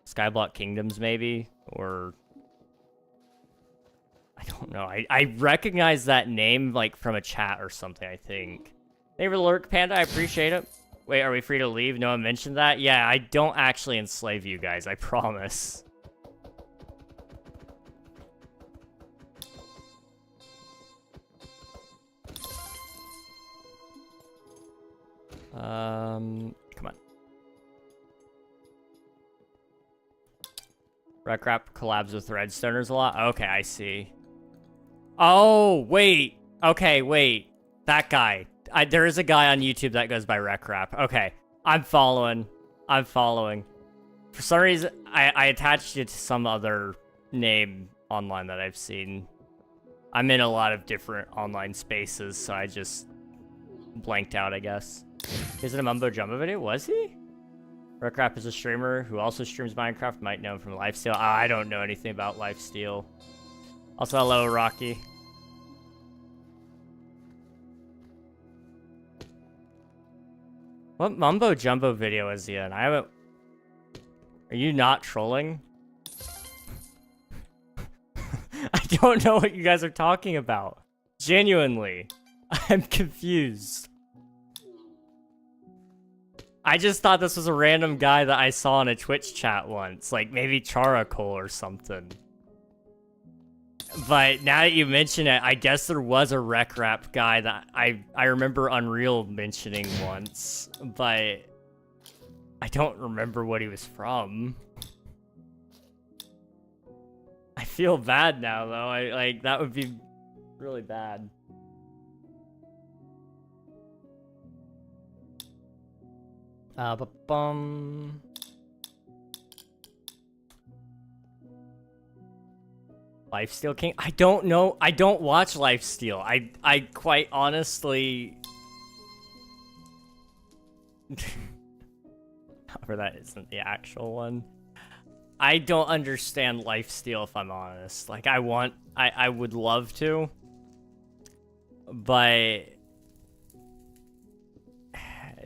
Skyblock Kingdoms, maybe? Or I don't know. I recognize that name, like, from a chat or something, I think. Thank you for the lurk, Panda. I appreciate it. Wait, are we free to leave? No one mentioned that? Yeah, I don't actually enslave you guys. I promise. Come on. RecRap collabs with Redstoners a lot? Okay, I see. Oh, wait. Okay, wait. That guy. There is a guy on YouTube that goes by RecRap. Okay, I'm following. I'm following. For some reason, I attached it to some other name online that I've seen. I'm in a lot of different online spaces, so I just blanked out, I guess. Is it a Mumbo Jumbo video? Was he? RecRap is a streamer who also streams Minecraft. Might know him from Lifesteal. I don't know anything about Lifesteal. Also, hello, Rocky. What Mumbo Jumbo video is he in? I haven't... Are you not trolling? I don't know what you guys are talking about. Genuinely. I'm confused. I just thought this was a random guy that I saw in a Twitch chat once. Like, maybe Characol or something. But now that you mention it, I guess there was a RecRap guy that I remember Unreal mentioning once. But I don't remember what he was from. I feel bad now, though. Like, that would be really bad. Ba-bum. Lifesteal King? I don't know. I don't watch Lifesteal. I quite honestly... Or that isn't the actual one. I don't understand Lifesteal, if I'm honest. Like, I would love to. But...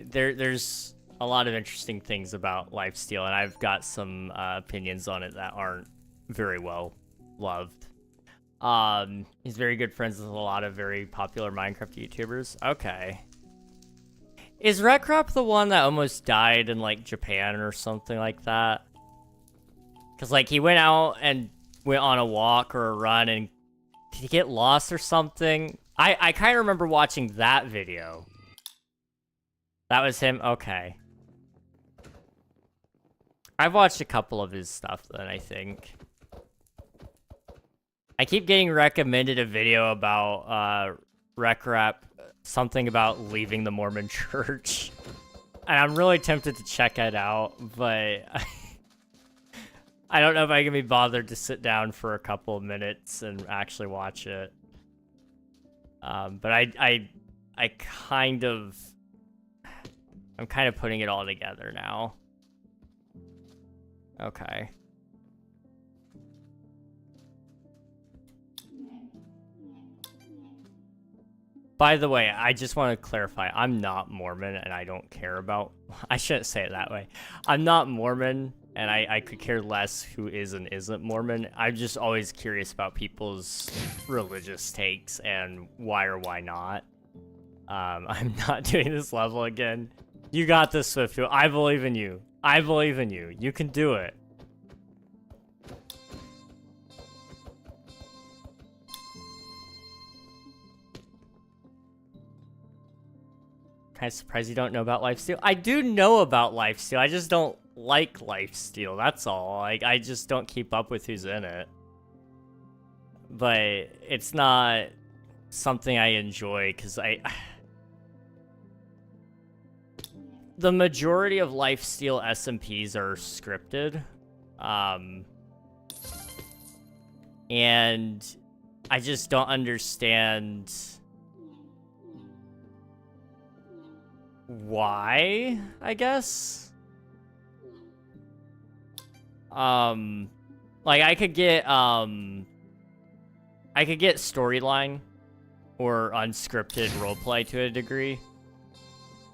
There's a lot of interesting things about Lifesteal, and I've got some opinions on it that aren't very well loved. He's very good friends with a lot of very popular Minecraft YouTubers. Okay. Is RecRap the one that almost died in, like, Japan or something like that? Because, like, he went out and went on a walk or a run, and did he get lost or something? I kind of remember watching that video. That was him? Okay. I've watched a couple of his stuff then, I think. I keep getting recommended a video about rap, something about leaving the Mormon church. And I'm really tempted to check it out, but I don't know if I can be bothered to sit down for a couple of minutes and actually watch it. But I'm kind of putting it all together now. Okay. By the way, I just want to clarify, I'm not Mormon and I don't care about... I shouldn't say it that way. I'm not Mormon and I could care less who is and isn't Mormon. I'm just always curious about people's religious takes and why or why not. I'm not doing this level again. You got this, Swift. I believe in you. I believe in you. You can do it. Kind of surprised you don't know about lifesteal. I do know about lifesteal. I just don't like lifesteal. That's all. Like, I just don't keep up with who's in it. But it's not something I enjoy because the majority of lifesteal SMPs are scripted. And I just don't understand why, I guess. Like I could get storyline or unscripted roleplay to a degree,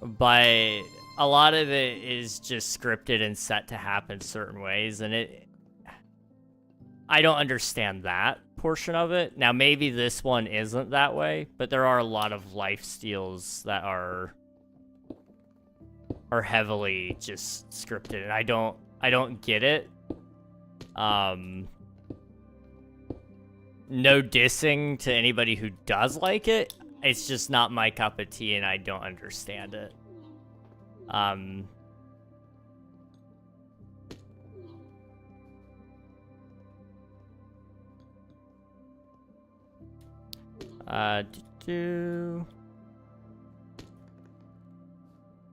but a lot of it is just scripted and set to happen certain ways, and I don't understand that portion of it. Now, maybe this one isn't that way, but there are a lot of lifesteals that are heavily just scripted, and I don't get it. No dissing to anybody who does like it. It's just not my cup of tea, and I don't understand it.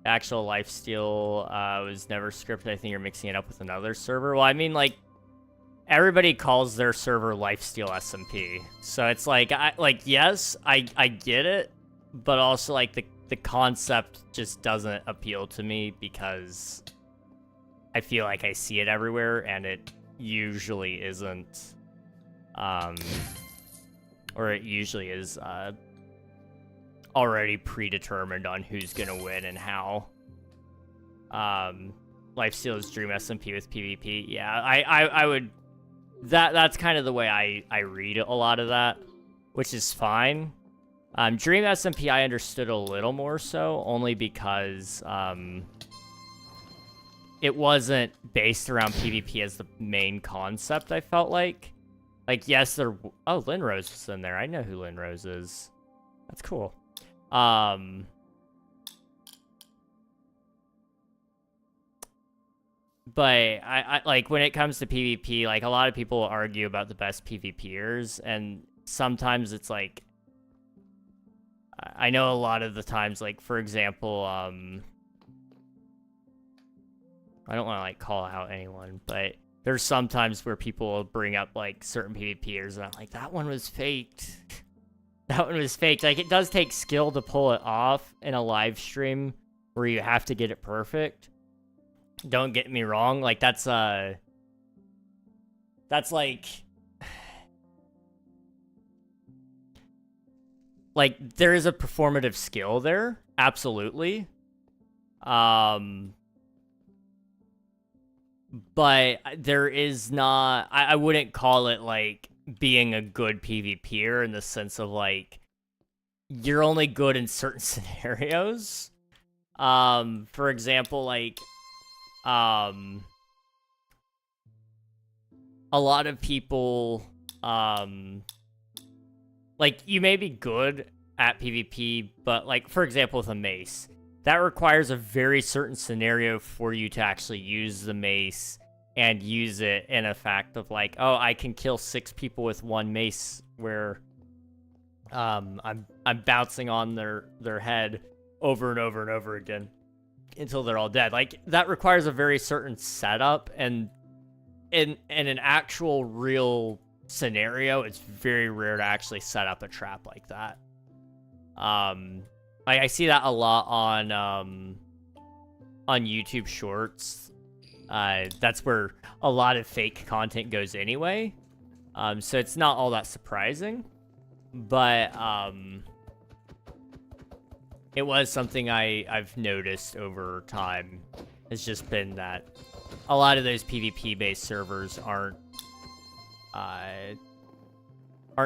Actual lifesteal was never scripted. I think you're mixing it up with another server. Well, I mean, like, everybody calls their server lifesteal SMP, so it's like, yes, I get it, but also like the concept just doesn't appeal to me because I feel like I see it everywhere, and it usually isn't, or it usually is already predetermined on who's gonna win and how. Lifesteal is Dream SMP with PvP. Yeah, I would. That's kind of the way I read a lot of that, which is fine. Dream SMP I understood a little more so, only because it wasn't based around PvP as the main concept, I felt like. Like, yes, there... Oh, Linrose is in there. I know who Linrose is. That's cool. But I like, when it comes to PvP, like, a lot of people argue about the best PvPers, and sometimes it's like... I know a lot of the times, like, for example, I don't want to, like, call out anyone, but there's some times where people will bring up, like, certain PvPers, and I'm like, that one was faked. That one was faked. Like, it does take skill to pull it off in a live stream where you have to get it perfect. Don't get me wrong. Like, that's like... Like, there is a performative skill there. Absolutely. But there is not... I wouldn't call it, like, being a good PvPer in the sense of, like, you're only good in certain scenarios. For example, like, a lot of people, like, you may be good at PvP, but, like, for example, with a mace, that requires a very certain scenario for you to actually use the mace and use it in a fact of like, oh, I can kill 6 people with 1 mace, where I'm bouncing on their head over and over and over again until they're all dead. Like, that requires a very certain setup, and in an actual real scenario, it's very rare to actually set up a trap like that. I see that a lot on YouTube Shorts. That's where a lot of fake content goes anyway. So it's not all that surprising, but it was something I've noticed over time. It's just been that a lot of those PvP-based servers aren't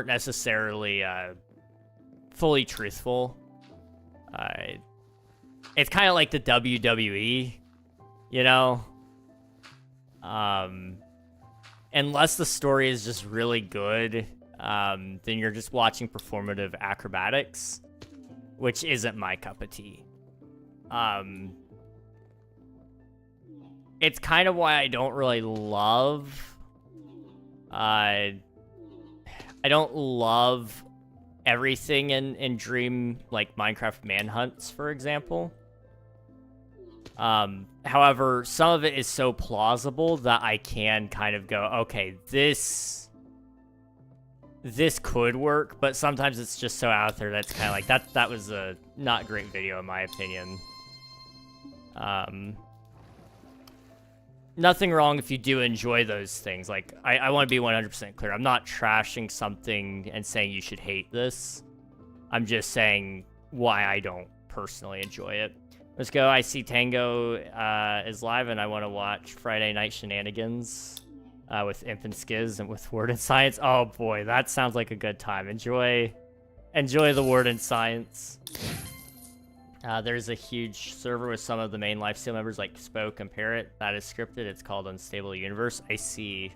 necessarily fully truthful. It's kind of like the WWE, you know? Unless the story is just really good, then you're just watching performative acrobatics, which isn't my cup of tea. It's kind of why I don't really love... I don't love everything in Dream, like Minecraft manhunts, for example. However, some of it is so plausible that I can kind of go, okay, this could work, but sometimes it's just so out there that's kind of like, that was a not great video in my opinion. Nothing wrong if you do enjoy those things. Like, I want to be 100% clear. I'm not trashing something and saying you should hate this. I'm just saying why I don't personally enjoy it. Let's go. I see Tango is live, and I want to watch Friday Night Shenanigans with Imp and Skiz and with Word and Science. Oh boy, that sounds like a good time. Enjoy the Word and Science. There's a huge server with some of the main Lifesteal members like Spoke and Parrot. That is scripted. It's called Unstable Universe. I see.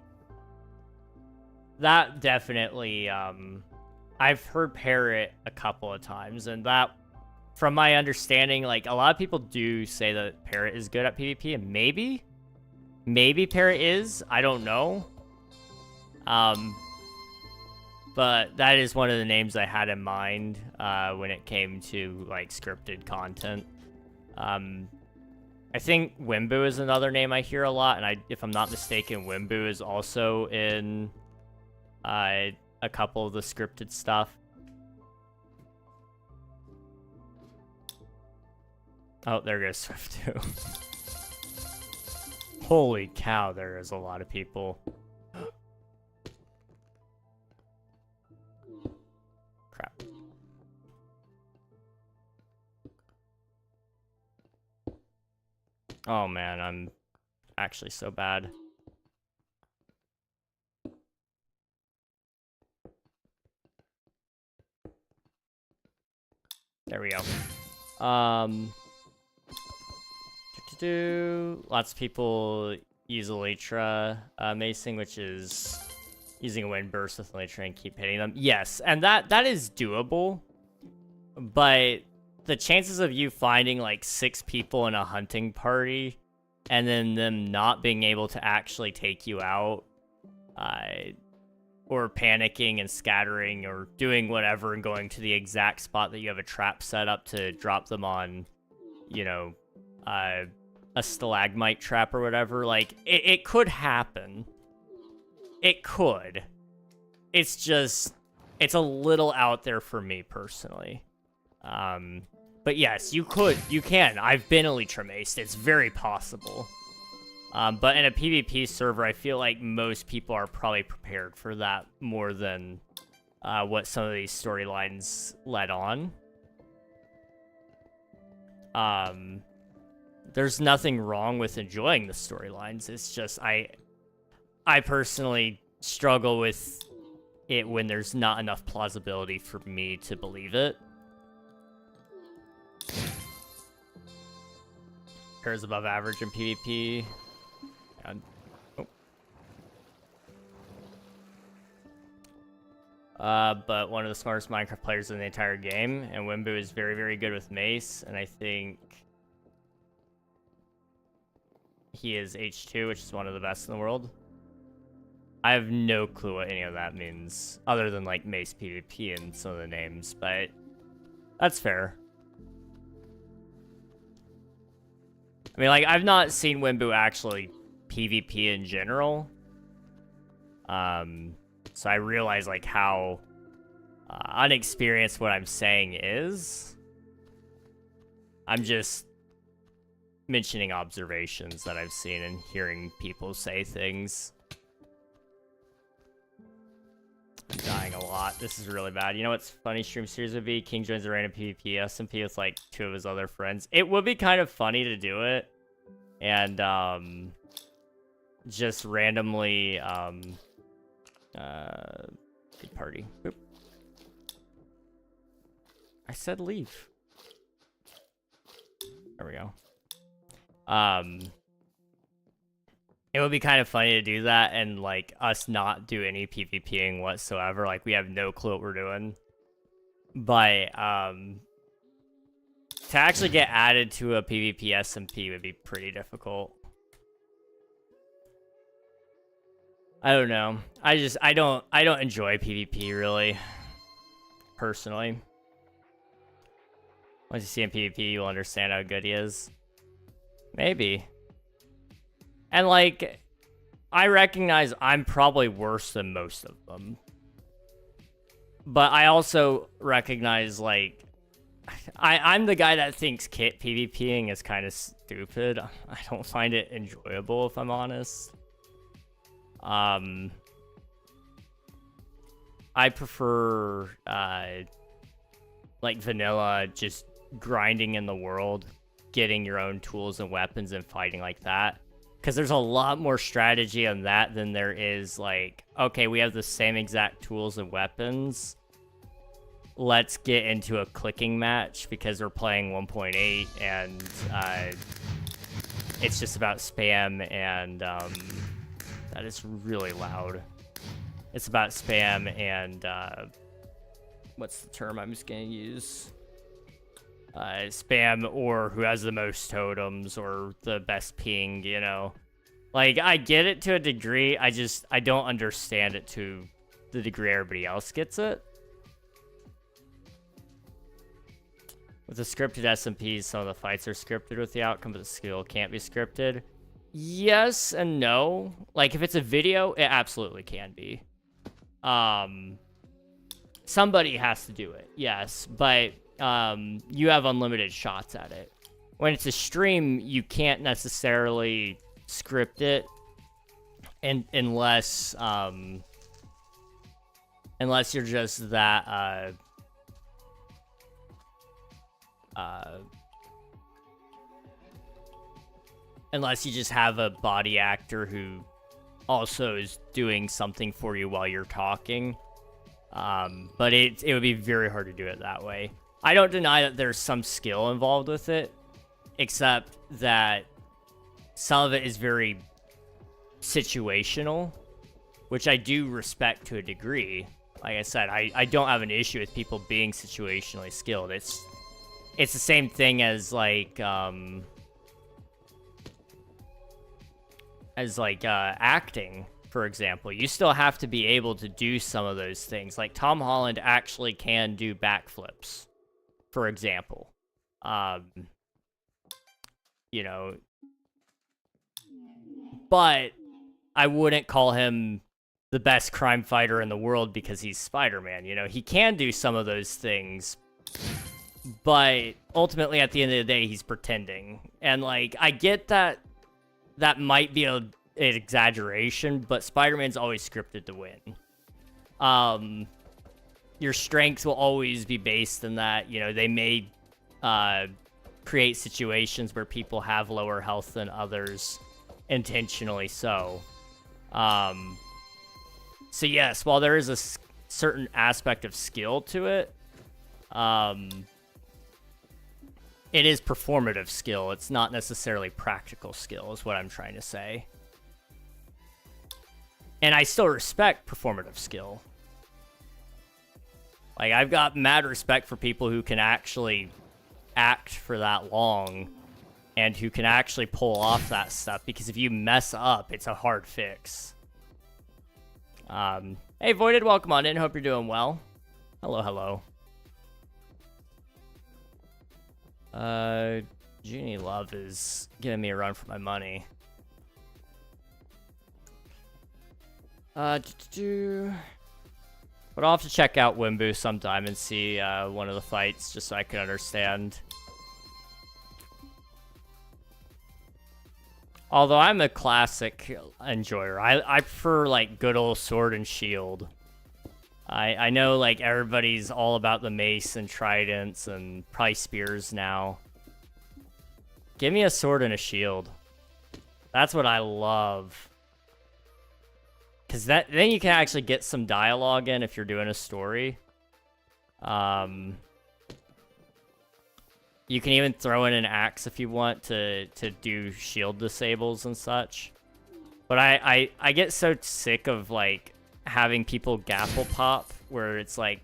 That definitely, I've heard Parrot a couple of times, and that, from my understanding, like, a lot of people do say that Parrot is good at PvP, and maybe Parrot is. I don't know. But that is one of the names I had in mind when it came to, like, scripted content. I think Wimbu is another name I hear a lot, and if I'm not mistaken, Wimbu is also in a couple of the scripted stuff. Oh, there goes Swift too. Holy cow, there is a lot of people. Crap. Oh man, I'm actually so bad. There we go. Lots of people use Elytra macing, which is using a wind burst with Elytra and keep hitting them. Yes, and that is doable, but the chances of you finding like 6 people in a hunting party and then them not being able to actually take you out, or panicking and scattering or doing whatever and going to the exact spot that you have a trap set up to drop them on, you know, a stalagmite trap or whatever, like, it could happen. It could. It's just, it's a little out there for me personally. But yes, you can. I've been Elytra maced. It's very possible. But in a PvP server, I feel like most people are probably prepared for that more than what some of these storylines led on. There's nothing wrong with enjoying the storylines. It's just I personally struggle with it when there's not enough plausibility for me to believe it. Pairs above average in PvP. And, but one of the smartest Minecraft players in the entire game, and Wimbu is very, very good with mace, and I think he is H2, which is one of the best in the world. I have no clue what any of that means, other than like Mace PvP and some of the names, but that's fair. I mean, like, I've not seen Wimbu actually PvP in general. So I realize, like, how unexperienced what I'm saying is. I'm just mentioning observations that I've seen and hearing people say things. I'm dying a lot. This is really bad. You know what's funny stream series would be? King joins a random PvP SMP with like 2 of his other friends. It would be kind of funny to do it. And just randomly big party. Boop. I said leave. There we go. It would be kind of funny to do that and, like, us not do any PvPing whatsoever. Like, we have no clue what we're doing. But, to actually get added to a PvP SMP would be pretty difficult. I don't know. I don't enjoy PvP, really. Personally. Once you see him PvP, you'll understand how good he is. Maybe. And, like, I recognize I'm probably worse than most of them. But I also recognize, like, I'm the guy that thinks kit PvPing is kind of stupid. I don't find it enjoyable, if I'm honest. I prefer, like, vanilla, just grinding in the world, getting your own tools and weapons and fighting like that. Because there's a lot more strategy on that than there is, like, okay, we have the same exact tools and weapons. Let's get into a clicking match because we're playing 1.8 and it's just about spam and that is really loud. It's about spam and what's the term I'm just gonna use? Spam or who has the most totems or the best ping, you know. Like, I get it to a degree, I don't understand it to the degree everybody else gets it. With the scripted SMPs, some of the fights are scripted with the outcome, but the skill can't be scripted. Yes and no. Like, if it's a video, it absolutely can be. Somebody has to do it, yes, but you have unlimited shots at it. When it's a stream, you can't necessarily script it, unless you're just that unless you just have a body actor who also is doing something for you while you're talking. But it would be very hard to do it that way. I don't deny that there's some skill involved with it, except that some of it is very situational, which I do respect to a degree. Like I said, I don't have an issue with people being situationally skilled. It's the same thing as like acting, for example. You still have to be able to do some of those things. Like Tom Holland actually can do backflips, for example. You know, but I wouldn't call him the best crime fighter in the world because he's Spider-Man. You know, he can do some of those things, but ultimately at the end of the day, he's pretending. And like, I get that might be an exaggeration, but Spider-Man's always scripted to win. Your strength will always be based in that, you know, they may create situations where people have lower health than others, intentionally so. So yes, while there is a certain aspect of skill to it, it is performative skill. It's not necessarily practical skill, is what I'm trying to say. And I still respect performative skill. Like, I've got mad respect for people who can actually act for that long and who can actually pull off that stuff, because if you mess up, it's a hard fix. Hey, Voided, welcome on in. Hope you're doing well. Hello, hello. Genie Love is giving me a run for my money. But I'll have to check out Wimbu sometime and see one of the fights, just so I can understand. Although I'm a classic enjoyer. I prefer, like, good old sword and shield. I know, like, everybody's all about the mace and tridents and probably spears now. Give me a sword and a shield. That's what I love. Because then you can actually get some dialogue in if you're doing a story. You can even throw in an axe if you want to do shield disables and such. But I get so sick of, like, having people gapple pop, where it's like,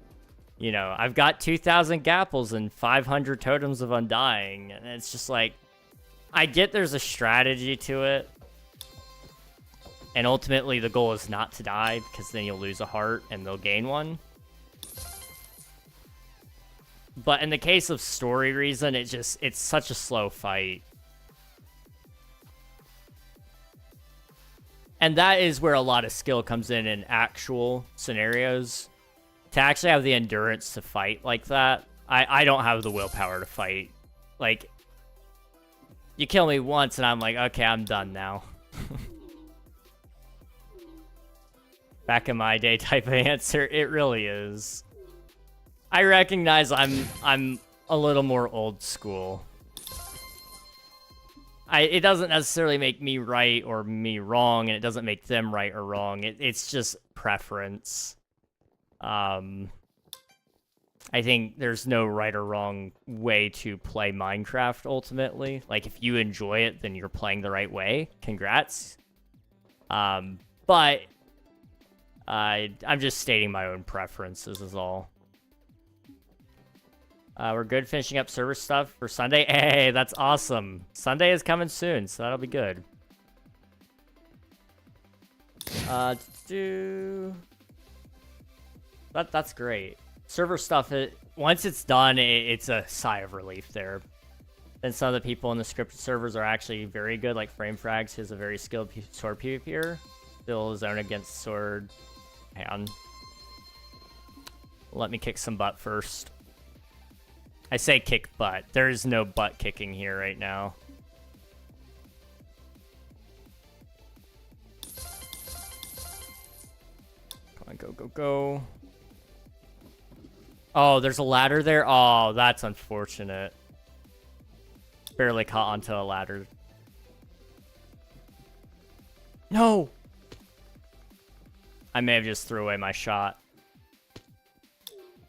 you know, I've got 2,000 gapples and 500 totems of undying, and it's just like, I get there's a strategy to it, and ultimately the goal is not to die, because then you'll lose a heart and they'll gain one. But in the case of story reason, it's such a slow fight. And that is where a lot of skill comes in actual scenarios. To actually have the endurance to fight like that, I don't have the willpower to fight. Like, you kill me once and I'm like, okay, I'm done now. Back in my day type of answer, it really is. I recognize I'm a little more old school. It doesn't necessarily make me right or me wrong, and it doesn't make them right or wrong. It's just preference. I think there's no right or wrong way to play Minecraft, ultimately. Like, if you enjoy it, then you're playing the right way. Congrats. But I'm just stating my own preferences is all. We're good finishing up server stuff for Sunday. Hey, that's awesome. Sunday is coming soon, so that'll be good. That's great. Server stuff, once it's done, it's a sigh of relief there. And some of the people in the scripted servers are actually very good, like Frame Frags, who's a very skilled sword PvPer. Still zone against sword. Hang on. Let me kick some butt first. I say kick butt. There is no butt kicking here right now. Come on, go, go, go. Oh, there's a ladder there? Oh, that's unfortunate. Barely caught onto a ladder. No! I may have just threw away my shot.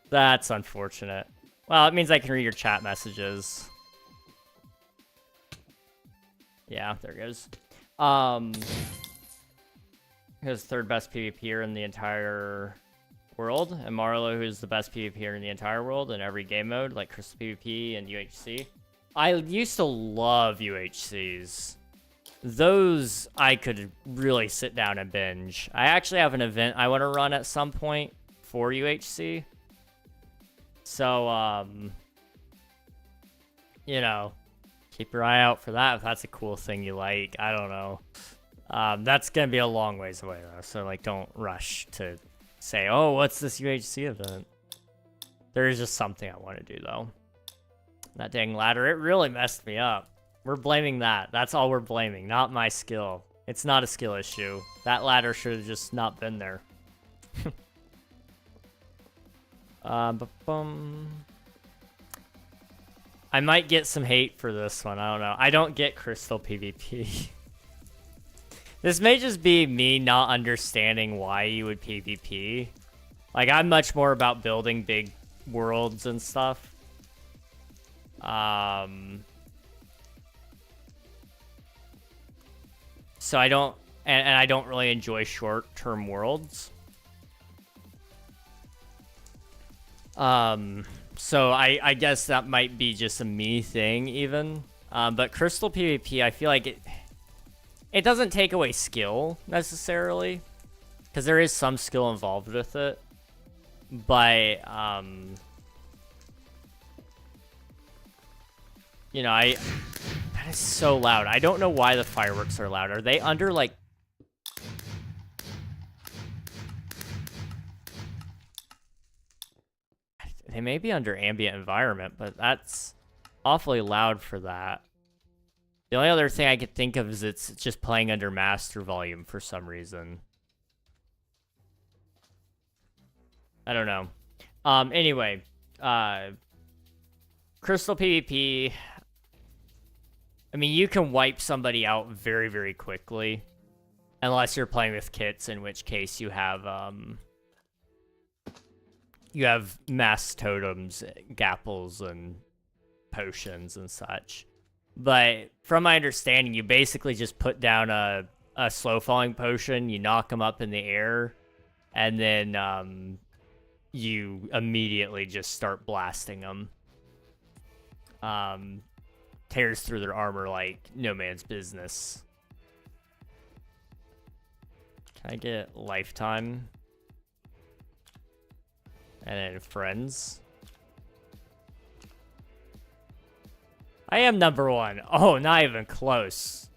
That's unfortunate. Well, it means I can read your chat messages. Yeah, there it goes. Who's third best PvPer in the entire world, and Marlo, who's the best PvPer in the entire world in every game mode, like Crystal PvP and UHC. I used to love UHCs. Those I could really sit down and binge. I actually have an event I want to run at some point for UHC. So, you know, keep your eye out for that if that's a cool thing you like. I don't know. That's going to be a long ways away, though. So, like, don't rush to say, oh, what's this UHC event? There is just something I want to do, though. That dang ladder, it really messed me up. We're blaming that. That's all we're blaming, not my skill. It's not a skill issue. That ladder should have just not been there. I might get some hate for this one. I don't know. I don't get Crystal PvP. This may just be me not understanding why you would PvP. Like, I'm much more about building big worlds and stuff. So I don't, and I don't really enjoy short-term worlds. So I guess that might be just a me thing, even. But crystal PvP, I feel like it doesn't take away skill necessarily, because there is some skill involved with it. But you know, that is so loud. I don't know why the fireworks are loud. Are they under like? They may be under ambient environment, but that's awfully loud for that. The only other thing I could think of is it's just playing under master volume for some reason. I don't know. Anyway, crystal PvP. I mean, you can wipe somebody out very, very quickly, unless you're playing with kits, in which case you have mass totems, gapples, and potions and such. But from my understanding, you basically just put down a slow falling potion, you knock them up in the air, and then you immediately just start blasting them. Tears through their armor like no man's business. Can I get lifetime? And then friends. I am #1. Oh, not even close.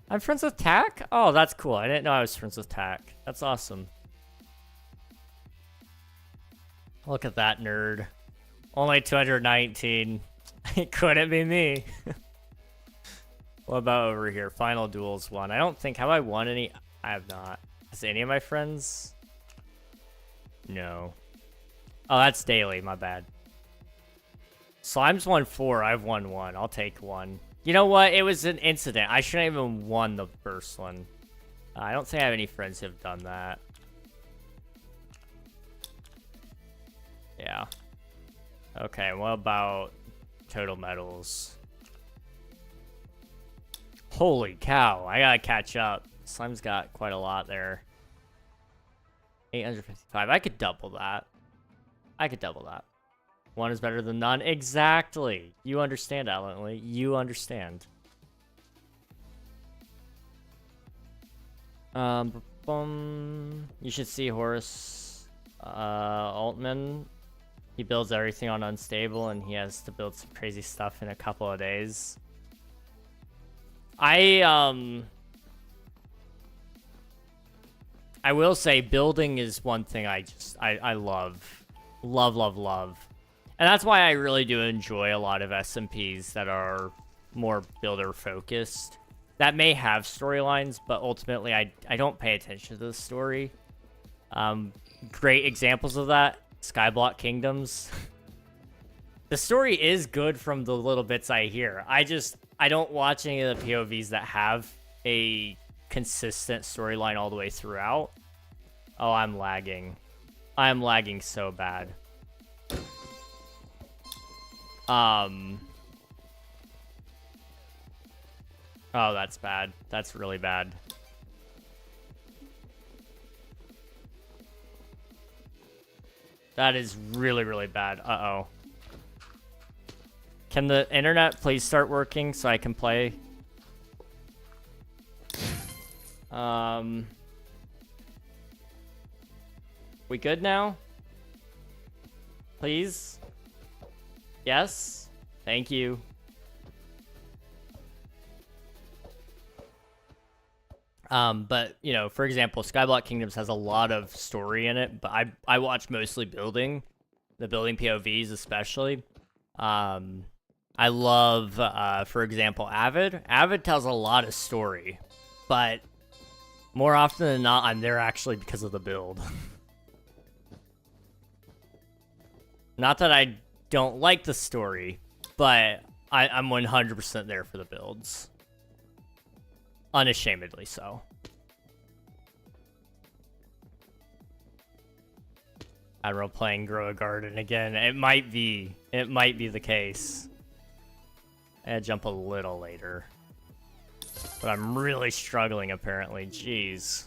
I'm friends with Tack? Oh, that's cool. I didn't know I was friends with Tack. That's awesome. Look at that nerd. Only 219. It couldn't be me. What about over here? Final Duels 1. I don't think... Have I won any? I have not. Has any of my friends? No. Oh, that's daily. My bad. Slime's won 4. I've won 1. I'll take 1. You know what? It was an incident. I shouldn't even won the first one. I don't think I have any friends who have done that. Yeah. Okay, what about total medals? Holy cow, I gotta catch up. Slime's got quite a lot there. 855. I could double that. I could double that. 1 is better than none. Exactly. You understand, Alan Lee. You understand. You should see Horace Altman. He builds everything on unstable, and he has to build some crazy stuff in a couple of days. I will say building is one thing I love. Love. And that's why I really do enjoy a lot of SMPs that are more builder focused. That may have storylines, but ultimately I don't pay attention to the story. Great examples of that, Skyblock Kingdoms. The story is good from the little bits I hear. I don't watch any of the POVs that have a consistent storyline all the way throughout. Oh, I'm lagging. I'm lagging so bad. Oh, that's bad. That's really bad. That is really, really bad. Uh-oh. Can the internet please start working so I can play? We good now? Please? Yes? Thank you. But, you know, for example, Skyblock Kingdoms has a lot of story in it, but I watch mostly building, the building POVs especially. I love, for example, Avid. Avid tells a lot of story, but more often than not, I'm there actually because of the build. Not that I don't like the story, but I'm 100% there for the builds. Unashamedly so. Admiral playing Grow a Garden again. It might be the case. I jump a little later. But I'm really struggling apparently. Jeez.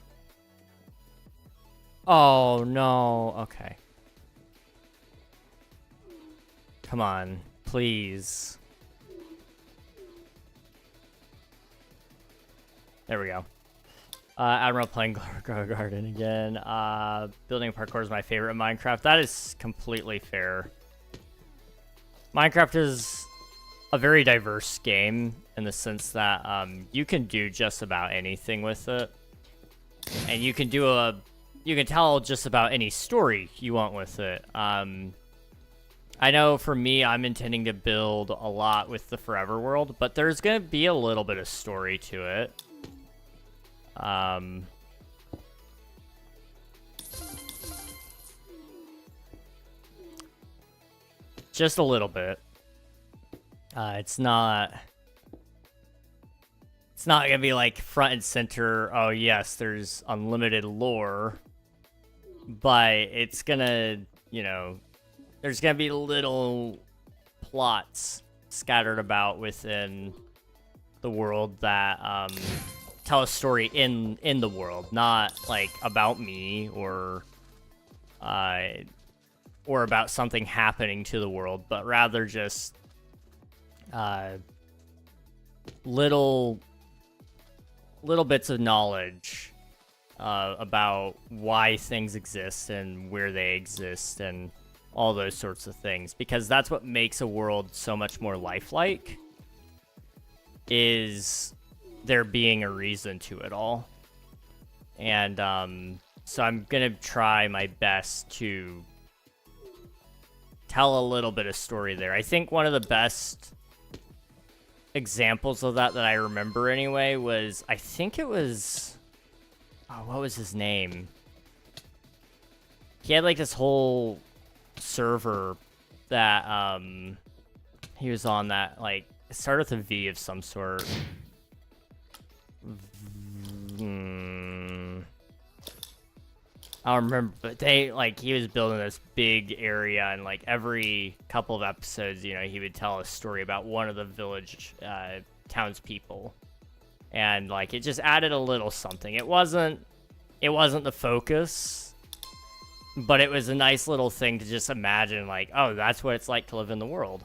Oh no. Okay. Come on, please. There we go. Admiral playing Grow Garden again. Building parkour is my favorite in Minecraft. That is completely fair. Minecraft is a very diverse game in the sense that you can do just about anything with it. And you can tell just about any story you want with it. I know for me, I'm intending to build a lot with the Forever World, but there's going to be a little bit of story to it. Just a little bit. It's not gonna be like front and center, oh yes, there's unlimited lore, but it's gonna, you know, there's gonna be little plots scattered about within the world that tell a story in the world, not like about me or about something happening to the world, but rather just little bits of knowledge about why things exist and where they exist and all those sorts of things, because that's what makes a world so much more lifelike, is there being a reason to it all. And so I'm gonna try my best to tell a little bit of story there. I think one of the best examples of that I remember anyway was, I think it was, oh, what was his name? He had like this whole server that he was on that, like, it started with a V of some sort. I don't remember, but he was building this big area, and like every couple of episodes, you know, he would tell a story about one of the village townspeople, and like it just added a little something. It wasn't the focus, but it was a nice little thing to just imagine, like, oh, that's what it's like to live in the world.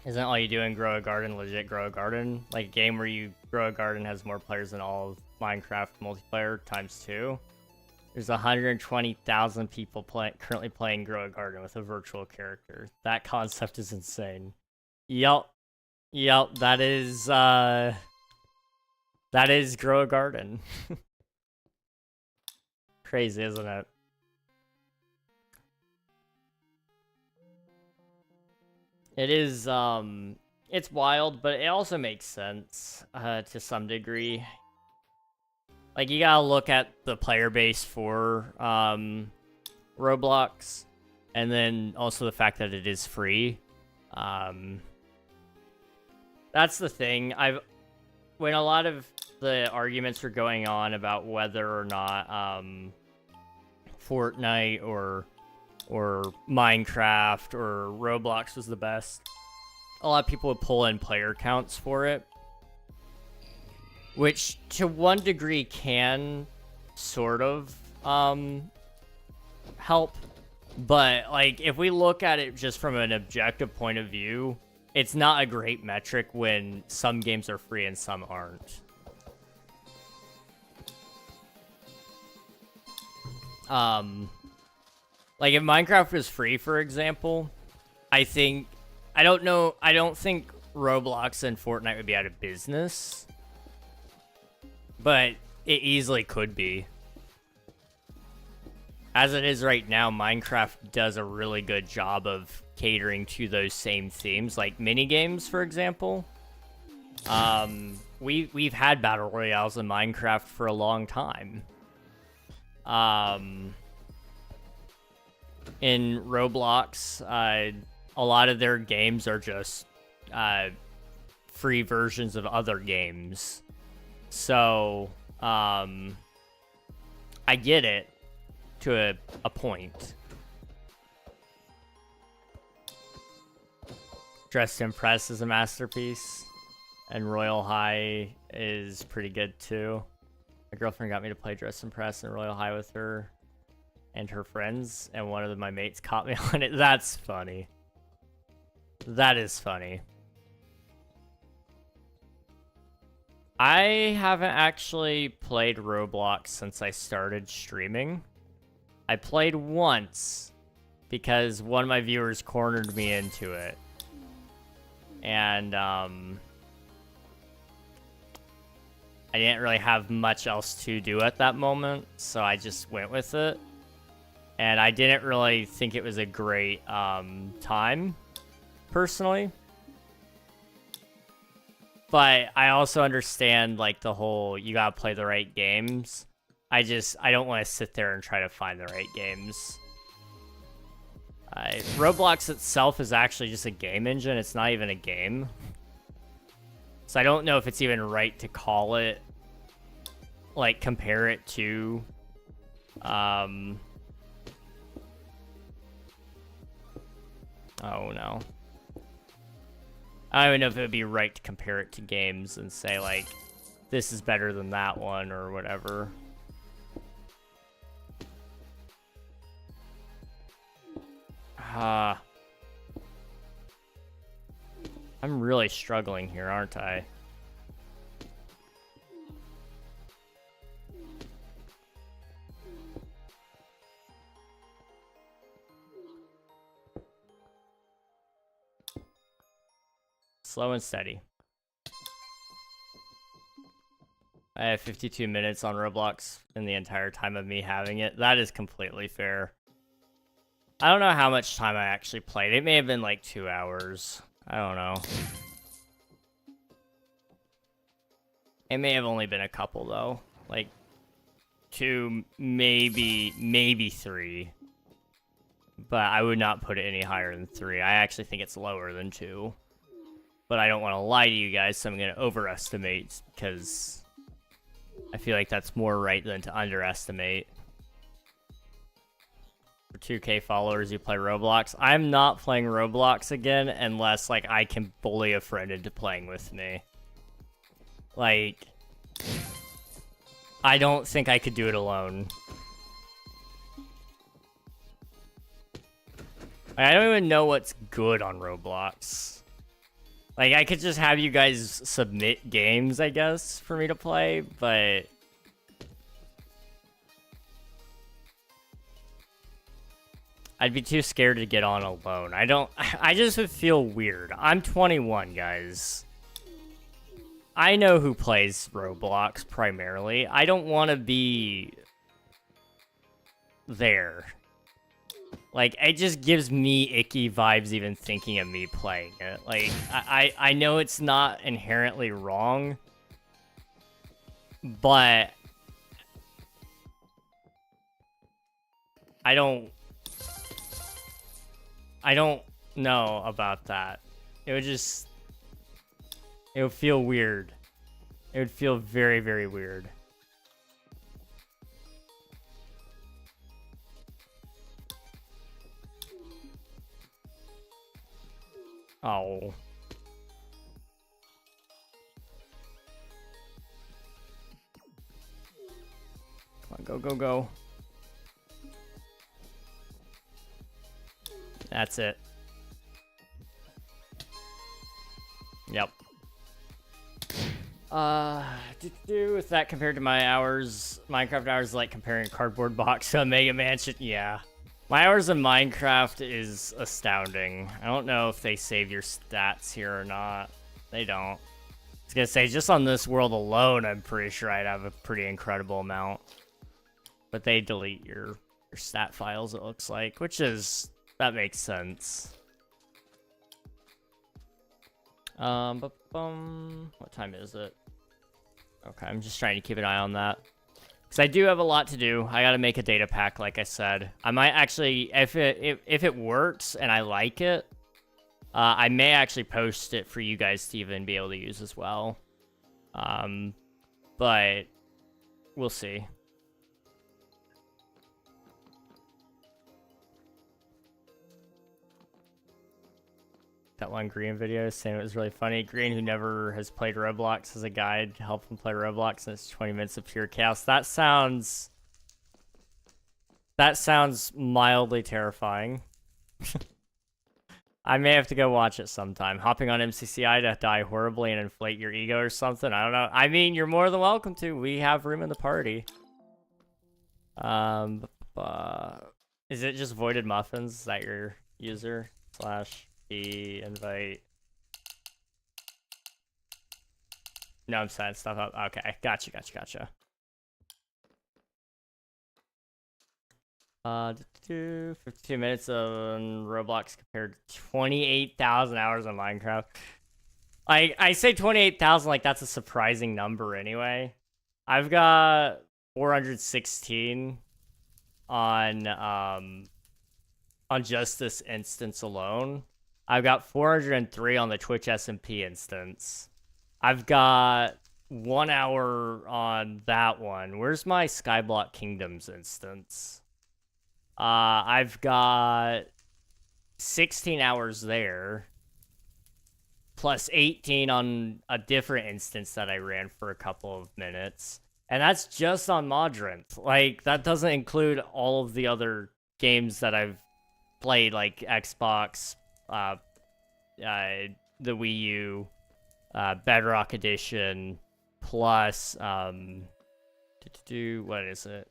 Isn't all you do in Grow a Garden legit Grow a Garden? Like a game where you grow a garden has more players than all of Minecraft multiplayer times 2. There's 120,000 people currently playing Grow a Garden with a virtual character. That concept is insane. Yup, that is Grow a Garden. Crazy, isn't it? It is, it's wild, but it also makes sense, to some degree. Like, you gotta look at the player base for, Roblox, and then also the fact that it is free. That's the thing. When a lot of the arguments were going on about whether or not, Fortnite or Minecraft or Roblox was the best, a lot of people would pull in player counts for it, which to one degree can sort of help, but like if we look at it just from an objective point of view, it's not a great metric when some games are free and some aren't. Like, if Minecraft was free, for example, I don't think Roblox and Fortnite would be out of business. But it easily could be. As it is right now, Minecraft does a really good job of catering to those same themes. Like, Minigames, for example. We've had Battle Royales in Minecraft for a long time. In Roblox, a lot of their games are just free versions of other games. So, I get it to a point. Dressed to Impress is a masterpiece, and Royal High is pretty good too. My girlfriend got me to play Dress to Impress and Royal High with her and her friends, and one of my mates caught me on it. That's funny. That is funny. I haven't actually played Roblox since I started streaming. I played once because one of my viewers cornered me into it. And, I didn't really have much else to do at that moment, so I just went with it. And I didn't really think it was a great, time, personally. But I also understand, like, the whole, you gotta play the right games. I don't want to sit there and try to find the right games. Roblox itself is actually just a game engine. It's not even a game. So I don't know if it's even right to call it, like, compare it to, oh no. I don't even know if it would be right to compare it to games and say, like, this is better than that one or whatever. I'm really struggling here, aren't I? Slow and steady. I have 52 minutes on Roblox in the entire time of me having it. That is completely fair. I don't know how much time I actually played. It may have been like 2 hours. I don't know. It may have only been a couple though. Like 2, maybe 3. But I would not put it any higher than 3. I actually think it's lower than 2. But I don't want to lie to you guys, so I'm going to overestimate because I feel like that's more right than to underestimate. For 2K followers, you play Roblox. I'm not playing Roblox again unless, like, I can bully a friend into playing with me. Like, I don't think I could do it alone. I don't even know what's good on Roblox. Like, I could just have you guys submit games, I guess, for me to play, but I'd be too scared to get on alone. I just would feel weird. I'm 21, guys. I know who plays Roblox primarily. I don't want to be there. Like, it just gives me icky vibes even thinking of me playing it. Like, I know it's not inherently wrong, but I don't know about that. It would feel weird. It would feel very, very weird. Oh. Come on, go, go, go. That's it. Yep. With that compared to my hours, Minecraft hours, like comparing a cardboard box to a Mega Mansion, yeah. My hours in Minecraft is astounding. I don't know if they save your stats here or not. They don't. I was gonna say, just on this world alone, I'm pretty sure I'd have a pretty incredible amount. But they delete your stat files, it looks like, which is, that makes sense. What time is it? Okay, I'm just trying to keep an eye on that. Because I do have a lot to do. I gotta make a data pack, like I said. I might actually, if it works and I like it, I may actually post it for you guys to even be able to use as well. But we'll see. That one Green video saying it was really funny. Green, who never has played Roblox, as a guide to help him play Roblox, and it's 20 minutes of pure chaos. That sounds mildly terrifying. I may have to go watch it sometime. Hopping on MCCI to die horribly and inflate your ego or something. I don't know. I mean, you're more than welcome to. We have room in the party. Is it just voided muffins? Is that your user? /e invite. No, I'm setting stuff up. Okay, gotcha. 52 minutes on Roblox compared to 28,000 hours on Minecraft. I say 28,000 like that's a surprising number anyway. I've got 416 on just this instance alone. I've got 403 on the Twitch SMP instance. I've got 1 hour on that one. Where's my Skyblock Kingdoms instance? I've got 16 hours there, plus 18 on a different instance that I ran for a couple of minutes. And that's just on Modrant. Like, that doesn't include all of the other games that I've played, like Xbox, the Wii U, Bedrock Edition, plus, what is it?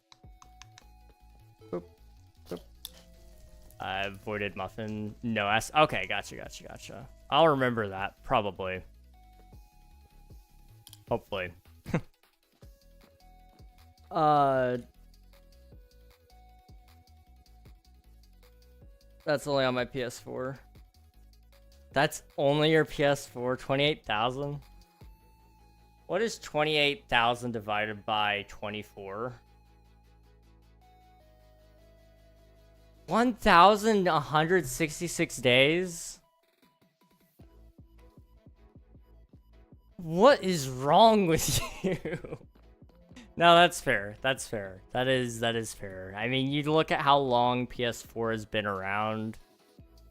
Voided Muffin. No S. Okay, gotcha. I'll remember that, probably. Hopefully. That's only on my PS4. That's only your PS4? 28,000? What is 28,000 divided by 24? 1,166 days? What is wrong with you? No, that's fair. That is fair. I mean, you look at how long PS4 has been around.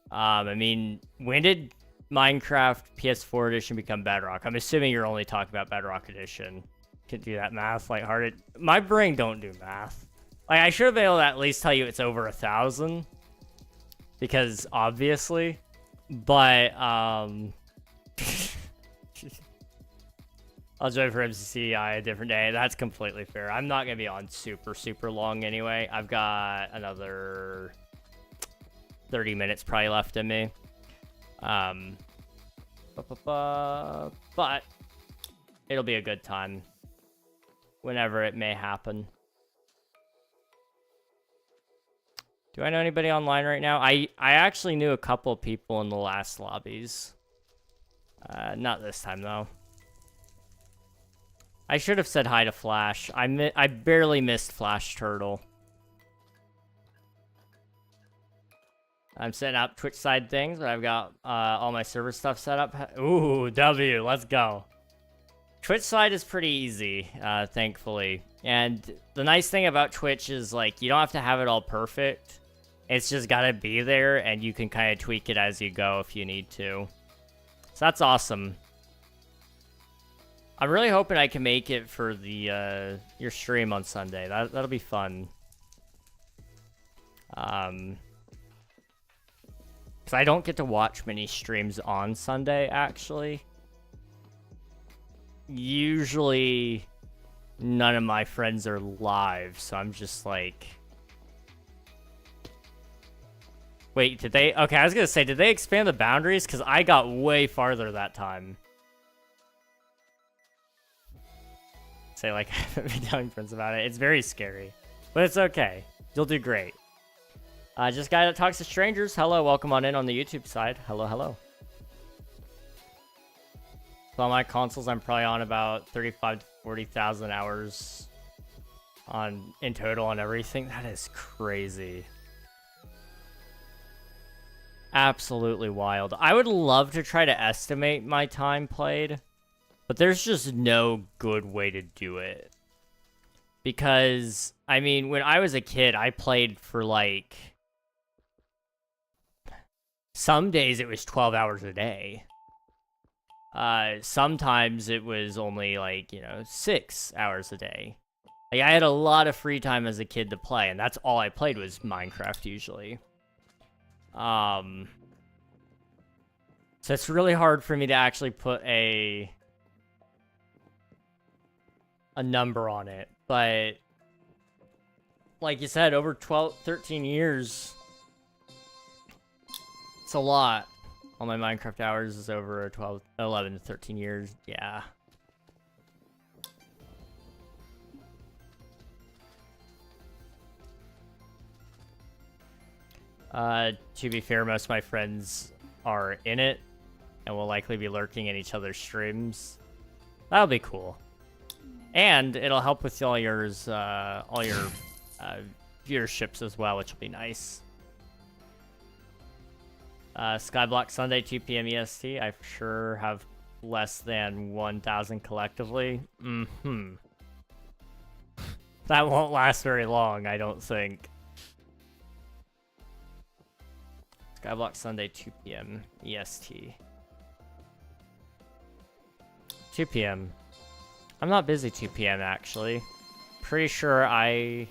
I mean, when did Minecraft PS4 edition become Bedrock? I'm assuming you're only talking about Bedrock edition. Can't do that math lighthearted. My brain don't do math. Like, I should have been able to at least tell you it's over 1,000. Because, obviously. But, I'll join for MCCI a different day. That's completely fair. I'm not going to be on super long anyway. I've got another 30 minutes probably left in me. But it'll be a good time. Whenever it may happen. Do I know anybody online right now? I actually knew a couple people in the last lobbies. Not this time, though. I should have said hi to Flash. I barely missed Flash Turtle. I'm setting up Twitch side things, but I've got all my server stuff set up. Ooh, W, let's go. Twitch side is pretty easy, thankfully. And the nice thing about Twitch is, like, you don't have to have it all perfect. It's just gotta be there, and you can kind of tweak it as you go if you need to. So that's awesome. I'm really hoping I can make it for the your stream on Sunday. That'll be fun. Because I don't get to watch many streams on Sunday, actually. Usually, none of my friends are live, so I'm just like... Wait, did they... Okay, I was gonna say, did they expand the boundaries? Because I got way farther that time. Say, like, I haven't been telling friends about it. It's very scary. But it's okay. You'll do great. Just guy that talks to strangers. Hello, welcome on in on the YouTube side. Hello. So on my consoles, I'm probably on about 35 to 40,000 hours in total on everything. That is crazy. Absolutely wild. I would love to try to estimate my time played, but there's just no good way to do it. Because, I mean, when I was a kid, I played for, like... Some days it was 12 hours a day. Sometimes it was only, like, 6 hours a day. Like, I had a lot of free time as a kid to play, and that's all I played was Minecraft, usually. So it's really hard for me to actually put a number on it, but like you said, over 13 years, it's a lot. All my Minecraft hours is over 11 to 13 years. Yeah. To be fair, most of my friends are in it and will likely be lurking in each other's streams. That'll be cool. And it'll help with all your viewerships as well, which will be nice. Skyblock Sunday, 2 p.m. EST. I for sure have less than 1,000 collectively. That won't last very long, I don't think. Skyblock Sunday, 2 p.m. EST. 2 p.m. I'm not busy 2 p.m. actually. Pretty sure I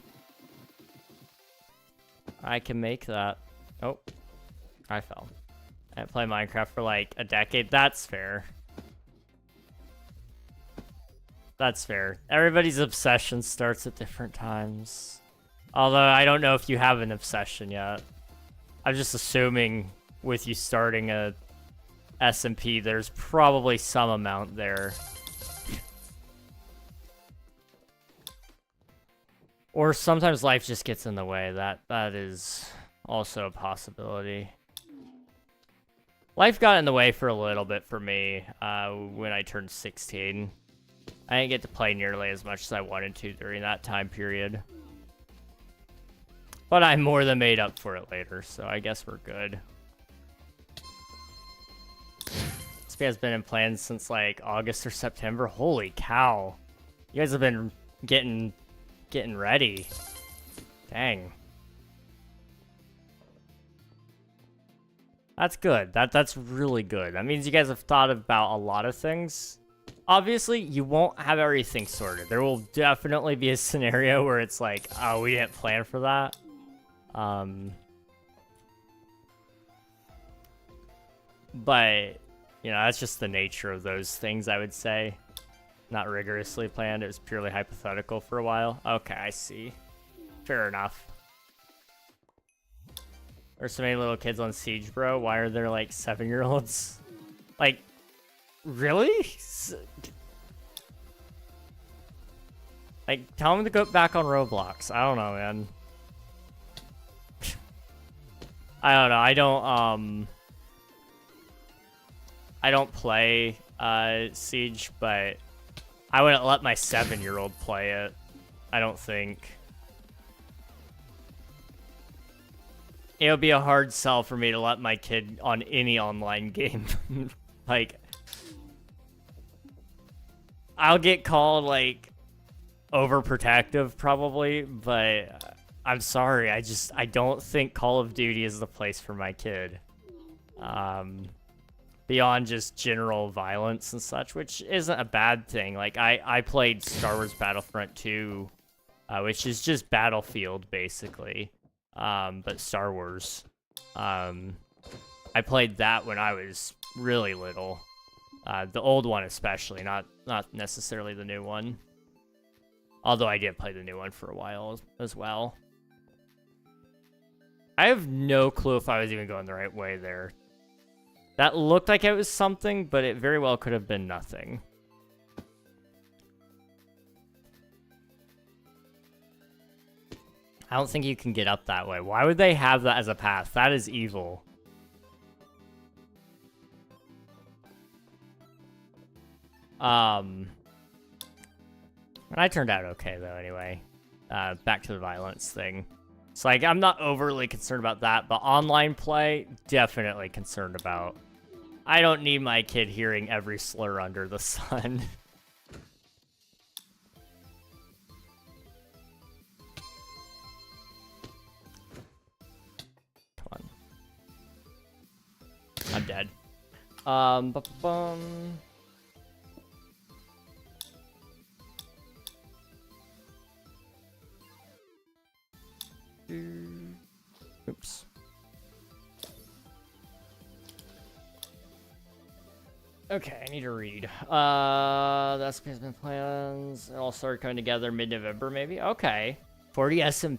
can make that. Oh, I fell. I haven't played Minecraft for like a decade. That's fair. That's fair. Everybody's obsession starts at different times. Although I don't know if you have an obsession yet. I'm just assuming with you starting a SMP, there's probably some amount there. Or sometimes life just gets in the way. That is also a possibility. Life got in the way for a little bit for me when I turned 16. I didn't get to play nearly as much as I wanted to during that time period. But I more than made up for it later, so I guess we're good. This has been in plans since like August or September. Holy cow. You guys have been getting ready. Dang. That's good. That's really good. That means you guys have thought about a lot of things. Obviously, you won't have everything sorted. There will definitely be a scenario where it's like, oh, we didn't plan for that. But, you know, that's just the nature of those things, I would say. Not rigorously planned, it was purely hypothetical for a while. Okay, I see. Fair enough. There's so many little kids on Siege, bro. Why are there, like, 7-year-olds? Like, really? Like, tell them to go back on Roblox. I don't know, man. I don't know. I don't play Siege, but I wouldn't let my 7-year-old play it. I don't think. It would be a hard sell for me to let my kid on any online game. Like, I'll get called, like, overprotective probably, but I'm sorry. I don't think Call of Duty is the place for my kid. Beyond just general violence and such, which isn't a bad thing. Like, I played Star Wars Battlefront 2, which is just Battlefield, basically. But Star Wars. I played that when I was really little. The old one especially, not necessarily the new one. Although I did play the new one for a while as well. I have no clue if I was even going the right way there. That looked like it was something, but it very well could have been nothing. I don't think you can get up that way. Why would they have that as a path? That is evil. And I turned out okay, though, anyway. Back to the violence thing. It's like, I'm not overly concerned about that, but online play, definitely concerned about. I don't need my kid hearing every slur under the sun. Come on. I'm dead. Oops. Okay, I need to read. The SP plans. It all started coming together mid-November, maybe. Okay, 40-person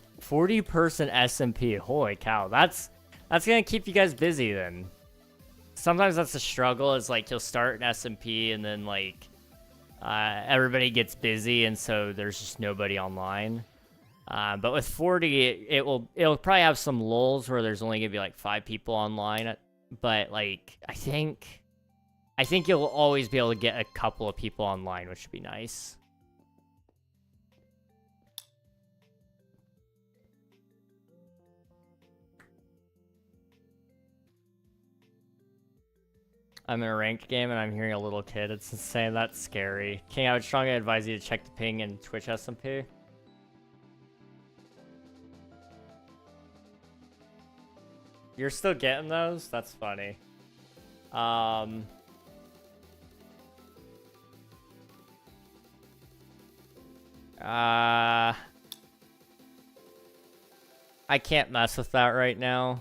SMP. Holy cow, that's gonna keep you guys busy then. Sometimes that's a struggle. Is like you'll start an SMP and then like everybody gets busy, and so there's just nobody online. But with 40, it'll probably have some lulls where there's only gonna be like 5 people online. But like I think you'll always be able to get a couple of people online, which would be nice. I'm in a ranked game and I'm hearing a little kid. It's insane. That's scary. King, I would strongly advise you to check the ping and Twitch SMP. You're still getting those? That's funny. I can't mess with that right now,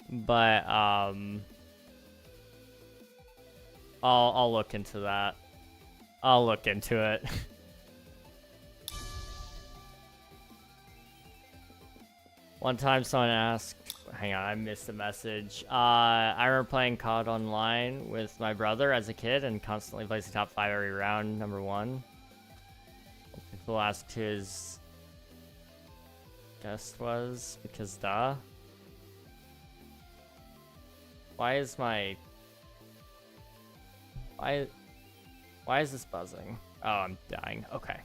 but I'll look into that. I'll look into it. One time someone asked, hang on, I missed a message. I remember playing COD online with my brother as a kid and constantly placing top 5 every round, #1. People asked who his guest was, because duh. Why is my... Why is this buzzing? Oh, I'm dying. Okay.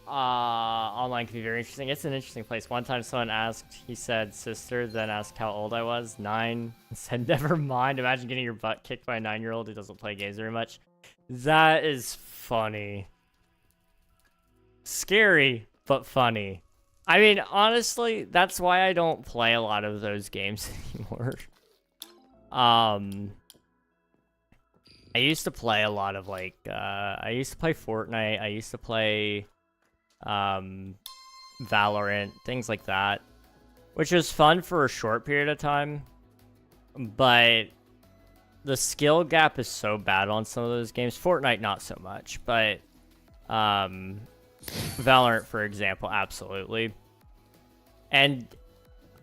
Online can be very interesting. It's an interesting place. One time someone asked, he said sister, then asked how old I was. 9. Said never mind. Imagine getting your butt kicked by a 9-year-old who doesn't play games very much. That is funny. Scary, but funny. I mean, honestly, that's why I don't play a lot of those games anymore. I used to play a lot of, like, I used to play Fortnite, I used to play, Valorant, things like that, which was fun for a short period of time, but the skill gap is so bad on some of those games. Fortnite, not so much, but, Valorant, for example, absolutely. And...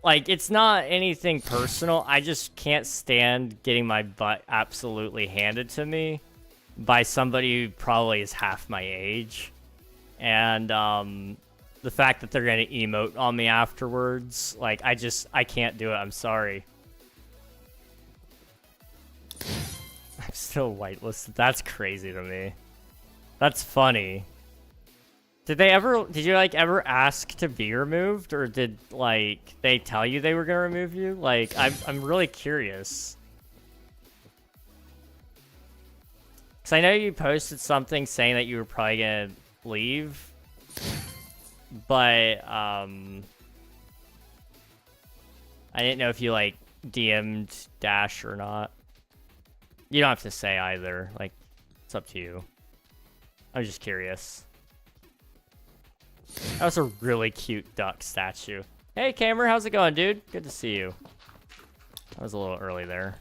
like, it's not anything personal. I just can't stand getting my butt absolutely handed to me by somebody who probably is half my age. And, the fact that they're gonna emote on me afterwards, like, I can't do it. I'm sorry. I'm still whitelisted. That's crazy to me. That's funny. Did you, like, ever ask to be removed, or did, like, they tell you they were gonna remove you? Like, I'm really curious. Because I know you posted something saying that you were probably gonna leave, but, I didn't know if you, like, DM'd Dash or not. You don't have to say either. Like, it's up to you. I was just curious. That was a really cute duck statue. Hey, Cameron, how's it going, dude? Good to see you. That was a little early there.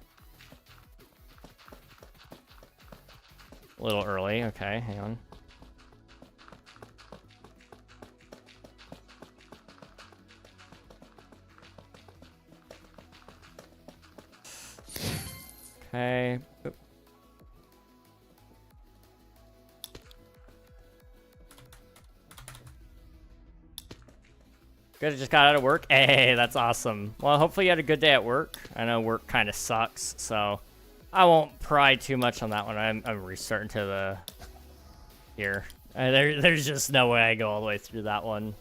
A little early. Okay, hang on. Okay. Oop. Good, just got out of work. Hey, that's awesome. Well, hopefully you had a good day at work. I know work kind of sucks, so I won't pry too much on that one. I'm restarting to the here. There's just no way I go all the way through that one.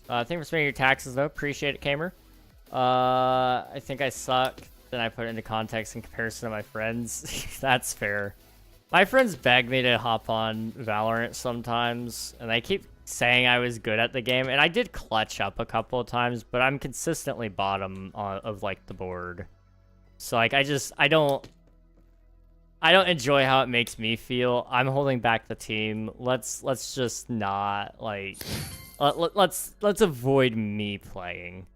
Thanks for spending your taxes, though. Appreciate it, Kamer. I think I suck. Then I put it into context in comparison to my friends. That's fair. My friends beg me to hop on Valorant sometimes, and they keep saying I was good at the game, and I did clutch up a couple of times, but I'm consistently bottom of, like, the board. So, like, I I don't enjoy how it makes me feel. I'm holding back the team. Let's just not like let's avoid me playing.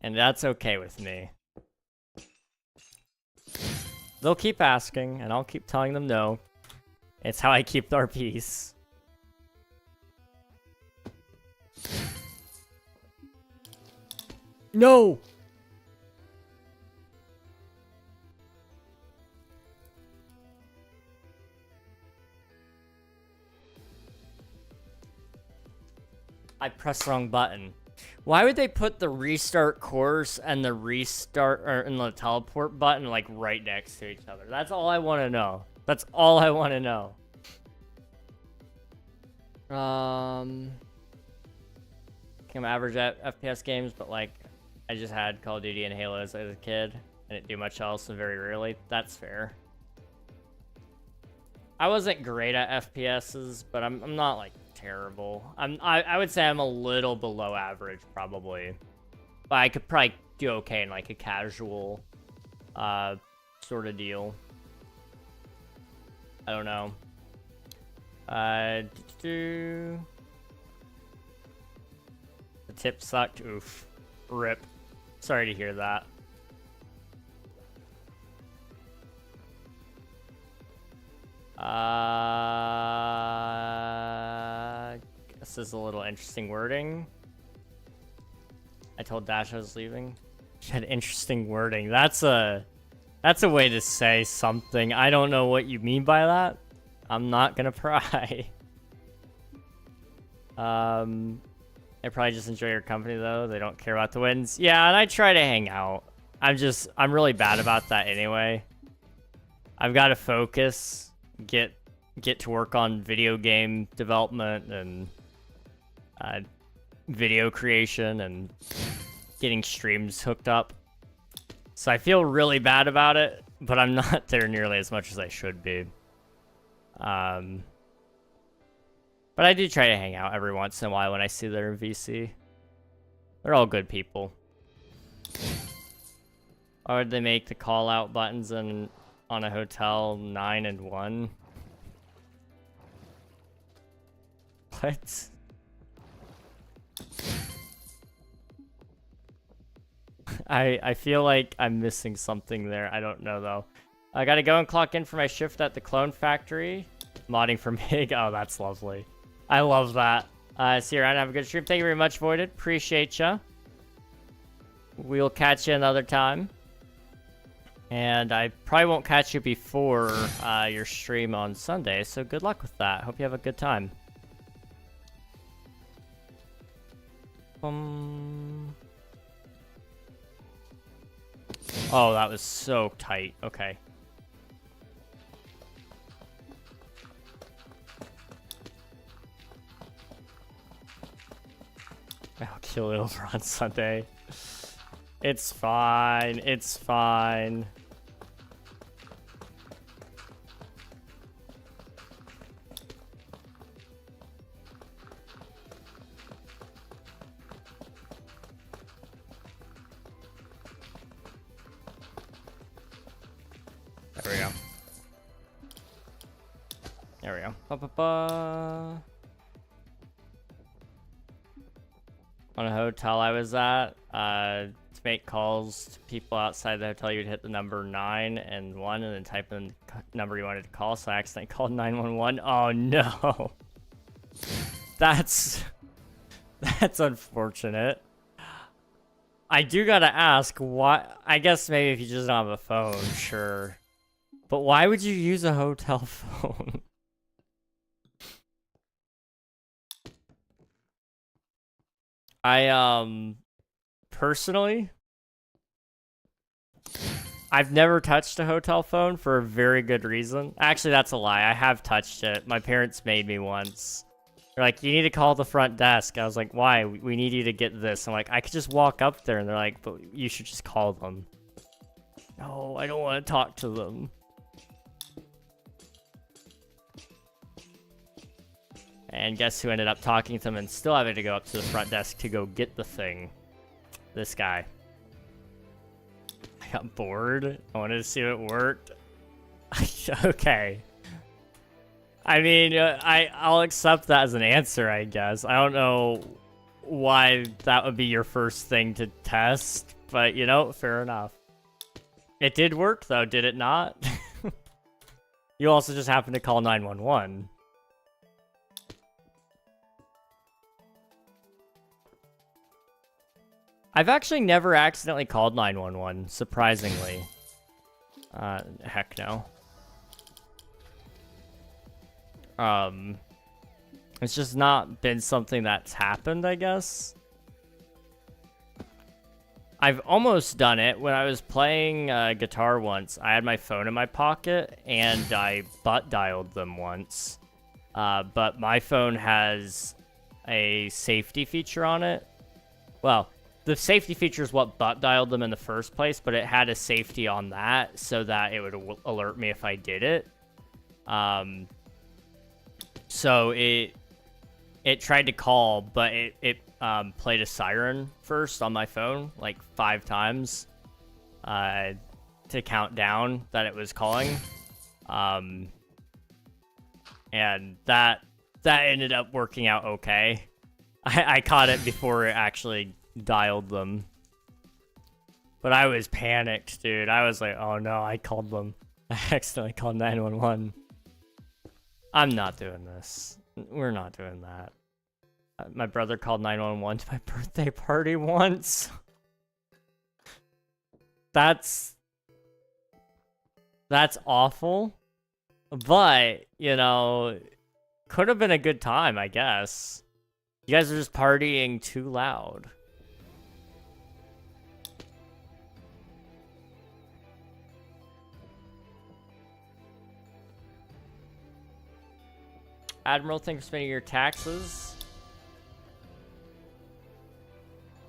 And that's okay with me. They'll keep asking, and I'll keep telling them no. It's how I keep our peace. No! I pressed the wrong button. Why would they put the restart course and the restart or in the teleport button like right next to each other? That's all I want to know. That's all I want to know. I'm average at FPS games, but like I just had Call of Duty and Halo as a kid. I didn't do much else, and very rarely. That's fair. I wasn't great at FPSs, but I'm not like terrible. I would say I'm a little below average probably, but I could probably do okay in like a casual sort of deal. I don't know. The tip sucked. Oof. Rip. Sorry to hear that. This is a little interesting wording. I told Dash I was leaving. She had interesting wording. That's a way to say something. I don't know what you mean by that. I'm not gonna pry. I probably just enjoy your company though. They don't care about the wins. Yeah, and I try to hang out. I'm really bad about that anyway. I've got to focus, get to work on video game development and video creation and getting streams hooked up. So I feel really bad about it, but I'm not there nearly as much as I should be. But I do try to hang out every once in a while when I see they're in VC. They're all good people. Why would they make the call out buttons on a hotel 9 and 1? What? I feel like I'm missing something there. I don't know though. I gotta go and clock in for my shift at the clone factory. Modding for Mig. Oh, that's lovely. I love that. See you around. Have a good stream. Thank you very much, Voided. Appreciate ya. We'll catch you another time. And I probably won't catch you before your stream on Sunday, so good luck with that. Hope you have a good time. Oh, that was so tight. Okay. I'll kill it over on Sunday. It's fine. It's fine. There we go. There we go. Ba-ba-ba. On a hotel I was at, to make calls to people outside the hotel, you'd hit the number 9 and 1 and then type in the number you wanted to call, so I accidentally called 911. Oh no. That's unfortunate. I do gotta ask, why? I guess maybe if you just don't have a phone, sure. But why would you use a hotel phone? Personally, I've never touched a hotel phone for a very good reason. Actually, that's a lie. I have touched it. My parents made me once. They're like, you need to call the front desk. I was like, why? We need you to get this. I'm like, I could just walk up there. And they're like, but you should just call them. No, I don't want to talk to them. And guess who ended up talking to them and still having to go up to the front desk to go get the thing? This guy. got bored. I wanted to see if it worked. Okay. I mean, I'll accept that as an answer, I guess. I don't know why that would be your first thing to test, but you know, fair enough. It did work though, did it not? You also just happened to call 911. I've actually never accidentally called 911, surprisingly. Heck no. It's just not been something that's happened, I guess. I've almost done it. When I was playing guitar once, I had my phone in my pocket, and I butt dialed them once. But my phone has a safety feature on it. Well, the safety feature is what butt dialed them in the first place, but it had a safety on that so that it would alert me if I did it. So it tried to call, but it played a siren first on my phone, like 5 times, to count down that it was calling. And that ended up working out okay. I caught it before it actually dialed them. But I was panicked, dude. I was like, oh no, I called them. I accidentally called 911. I'm not doing this. We're not doing that. My brother called 911 to my birthday party once. That's awful. But, you know, could have been a good time, I guess. You guys are just partying too loud. Admiral, thanks for spending your taxes.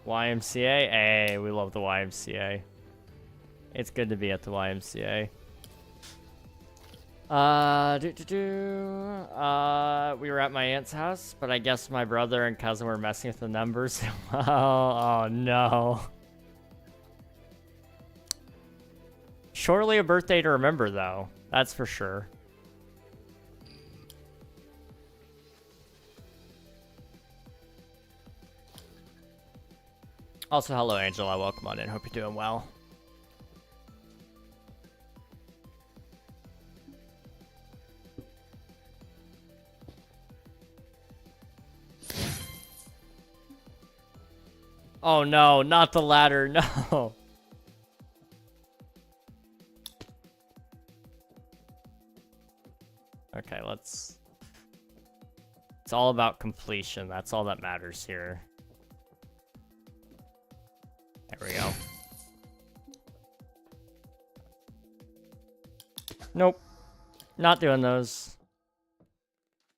YMCA? Hey, we love the YMCA. It's good to be at the YMCA. We were at my aunt's house, but I guess my brother and cousin were messing with the numbers. Oh no. Surely a birthday to remember, though. That's for sure. Also, hello, Angela. Welcome on in. Hope you're doing well. Oh no, not the ladder, no. Okay, let's... It's all about completion. That's all that matters here. There we go. Nope. Not doing those.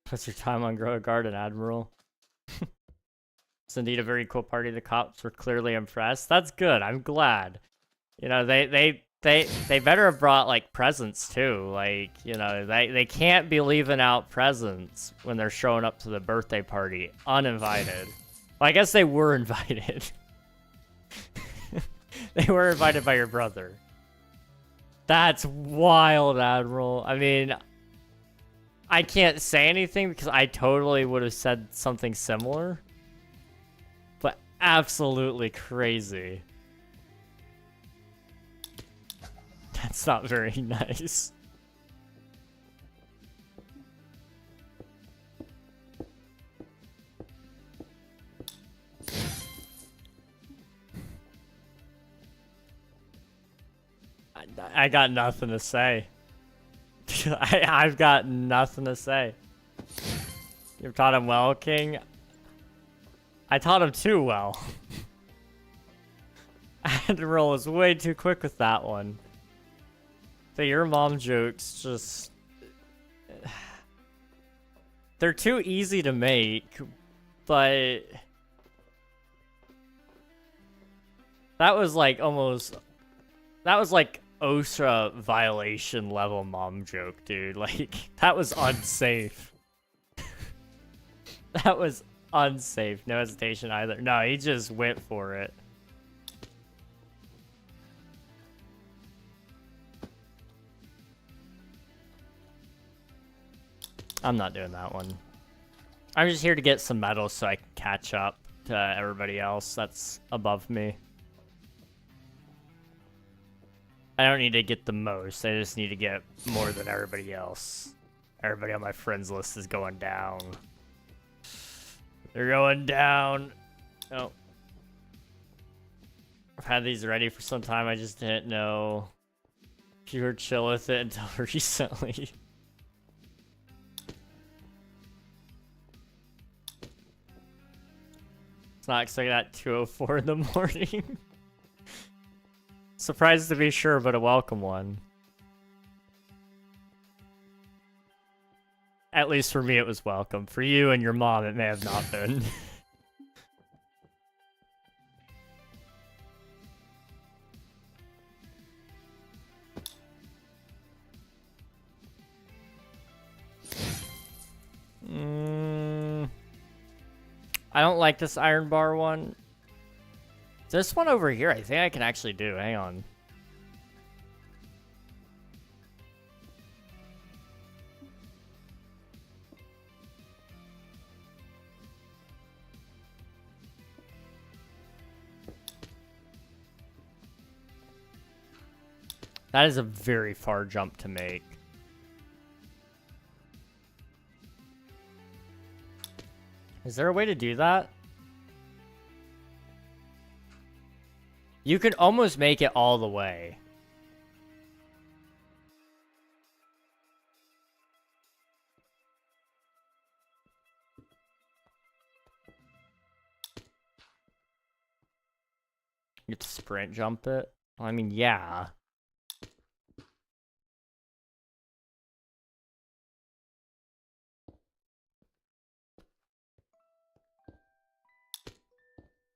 What's your time on Grow a Garden, Admiral? It's indeed a very cool party. The cops were clearly impressed. That's good. I'm glad. You know, they better have brought, like, presents, too. Like, you know, they can't be leaving out presents when they're showing up to the birthday party uninvited. Well, I guess they were invited. They were invited by your brother. That's wild, Admiral. I mean, I can't say anything because I totally would have said something similar. But absolutely crazy. That's not very nice. I got nothing to say. I've got nothing to say. You've taught him well, King? I taught him too well. Admiral was way too quick with that one. So your mom jokes just... They're too easy to make, but... That was like almost... That was like OSHA violation level mom joke, dude. Like, that was unsafe. That was unsafe. No hesitation either. No, he just went for it. I'm not doing that one. I'm just here to get some medals so I can catch up to everybody else that's above me. I don't need to get the most, I just need to get more than everybody else. Everybody on my friends list is going down. They're going down. Oh. I've had these ready for some time, I just didn't know if you were chill with it until recently. It's not expecting that 2:04 in the morning. Surprised to be sure, but a welcome one. At least for me, it was welcome. For you and your mom, it may have not been. I don't like this iron bar one. This one over here, I think I can actually do. Hang on. That is a very far jump to make. Is there a way to do that? You can almost make it all the way. You have to sprint jump it? Well, I mean, yeah.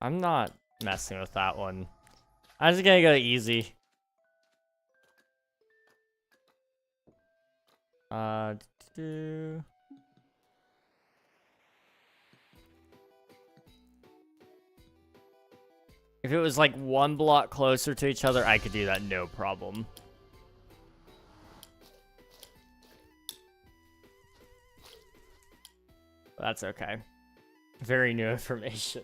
I'm not messing with that one. I'm just gonna go easy. If it was like one block closer to each other, I could do that no problem. That's okay. Very new information.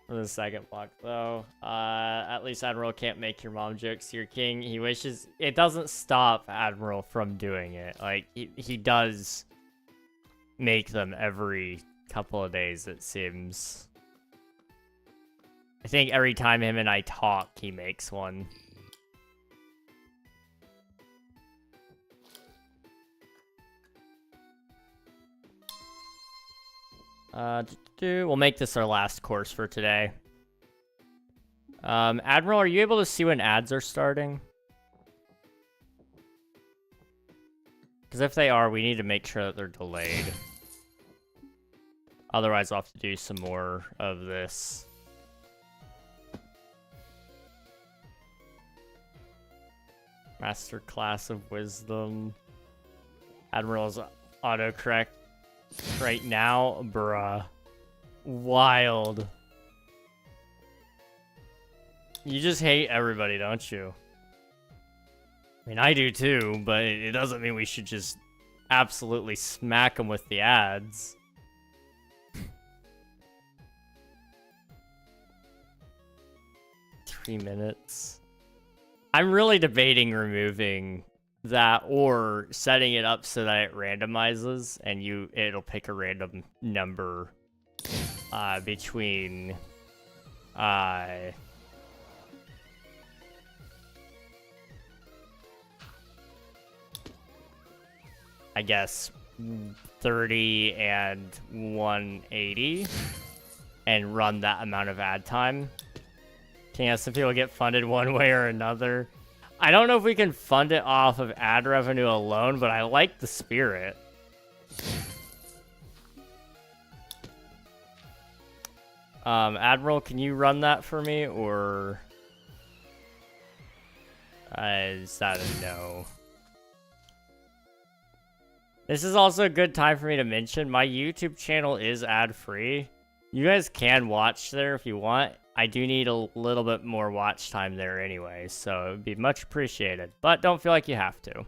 For the second block, though. At least Admiral can't make your mom jokes to your king. He wishes... It doesn't stop Admiral from doing it. Like, he does make them every couple of days, it seems. I think every time him and I talk, he makes one. We'll make this our last course for today. Admiral, are you able to see when ads are starting? Because if they are, we need to make sure that they're delayed. Otherwise, I'll have to do some more of this. Masterclass of Wisdom. Admiral's autocorrect right now, bruh. Wild. You just hate everybody, don't you? I mean, I do too, but it doesn't mean we should just absolutely smack them with the ads. 3 minutes. I'm really debating removing that or setting it up so that it randomizes and it'll pick a random number between I guess 30 and 180 and run that amount of ad time. Can some people get funded one way or another? I don't know if we can fund it off of ad revenue alone, but I like the spirit. Admiral, can you run that for me, or is that a no? This is also a good time for me to mention my YouTube channel is ad-free. You guys can watch there if you want. I do need a little bit more watch time there anyway, so it would be much appreciated. But don't feel like you have to.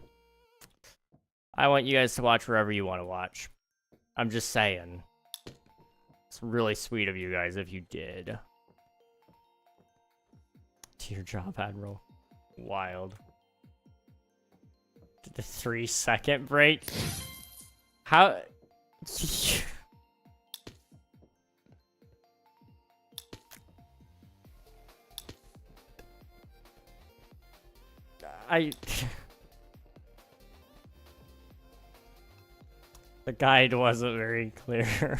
I want you guys to watch wherever you want to watch. I'm just saying. It's really sweet of you guys if you did. To your job, Admiral. Wild. Did the 3-second break? How? The guide wasn't very clear.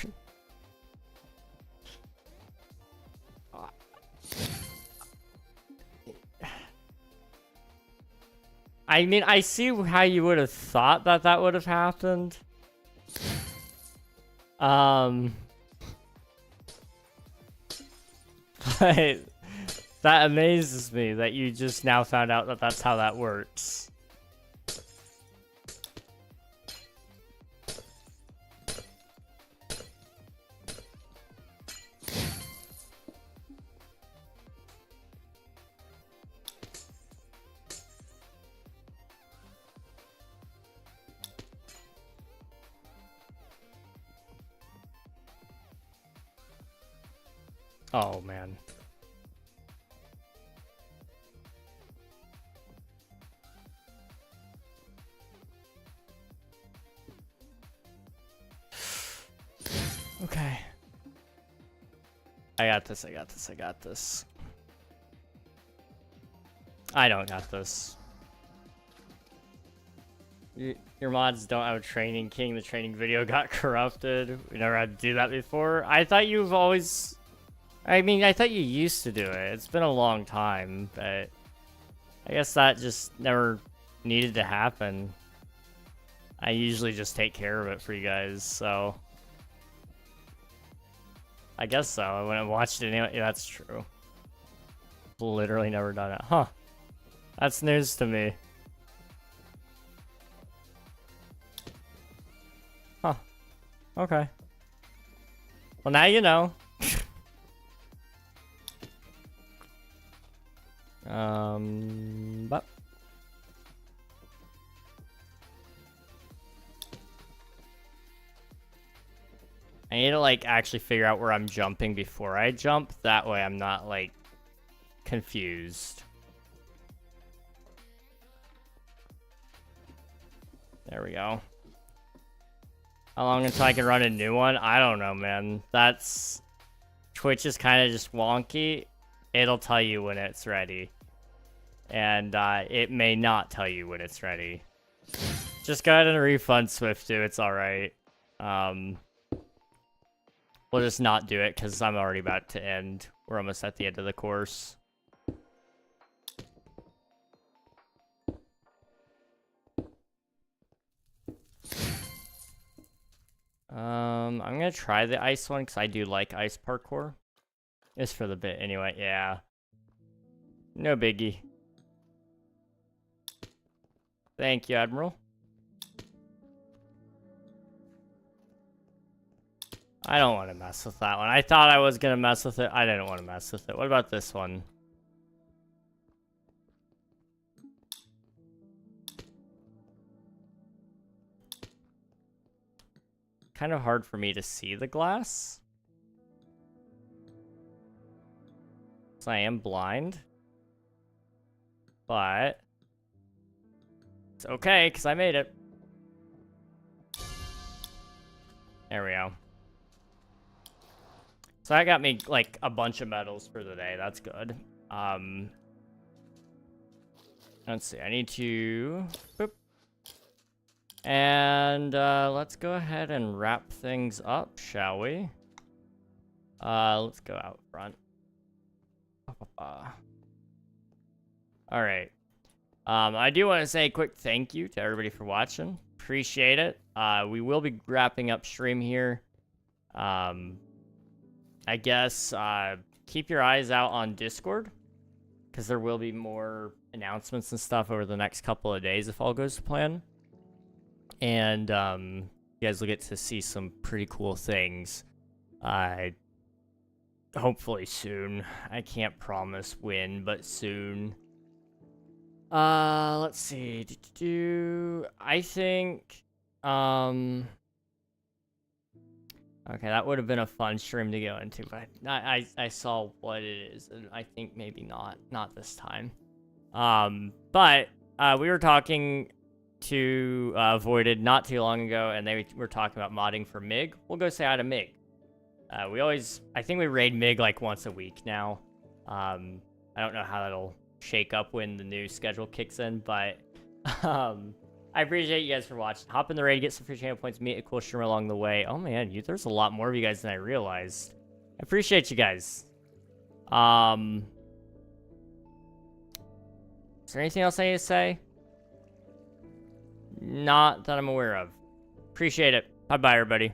I mean, I see how you would have thought that that would have happened. But that amazes me that you just now found out that that's how that works. Oh, man. Okay. I got this, I got this, I got this. I don't got this. Your mods don't have a training king. The training video got corrupted. We never had to do that before. I thought you've always... I mean, I thought you used to do it. It's been a long time, but I guess that just never needed to happen. I usually just take care of it for you guys, so I guess so. When I watched it anyway, yeah, that's true. Literally never done it. Huh. That's news to me. Huh. Okay. Well, now you know. But I need to like actually figure out where I'm jumping before I jump. That way I'm not like confused. There we go. How long until I can run a new one? I don't know, man. That's... Twitch is kind of just wonky. It'll tell you when it's ready. And it may not tell you when it's ready. Just go ahead and refund Swift, it's alright. We'll just not do it because I'm already about to end. We're almost at the end of the course. I'm gonna try the ice one because I do like ice parkour. It's for the bit anyway, yeah. No biggie. Thank you, Admiral. I don't want to mess with that one. I thought I was gonna mess with it. I didn't want to mess with it. What about this one? Kind of hard for me to see the glass. So I am blind. But it's okay, because I made it. There we go. So that got me, like, a bunch of medals for the day. That's good. Let's see. I need to... Boop. And let's go ahead and wrap things up, shall we? Let's go out front. Alright. I do want to say a quick thank you to everybody for watching. Appreciate it. We will be wrapping up stream here. I guess keep your eyes out on Discord, because there will be more announcements and stuff over the next couple of days if all goes to plan. And you guys will get to see some pretty cool things. Hopefully soon. I can't promise when, but soon. Let's see. I think Okay, that would have been a fun stream to go into, but I saw what it is, and I think maybe not this time. But we were talking to Voided not too long ago, and they were talking about modding for MiG. We'll go say hi to MiG. I think we raid MiG like once a week now. I don't know how that'll shake up when the new schedule kicks in, but I appreciate you guys for watching. Hop in the raid, get some free channel points, meet a cool streamer along the way. Oh man, there's a lot more of you guys than I realized. I appreciate you guys. Is there anything else I need to say? Not that I'm aware of. Appreciate it. Bye-bye, everybody.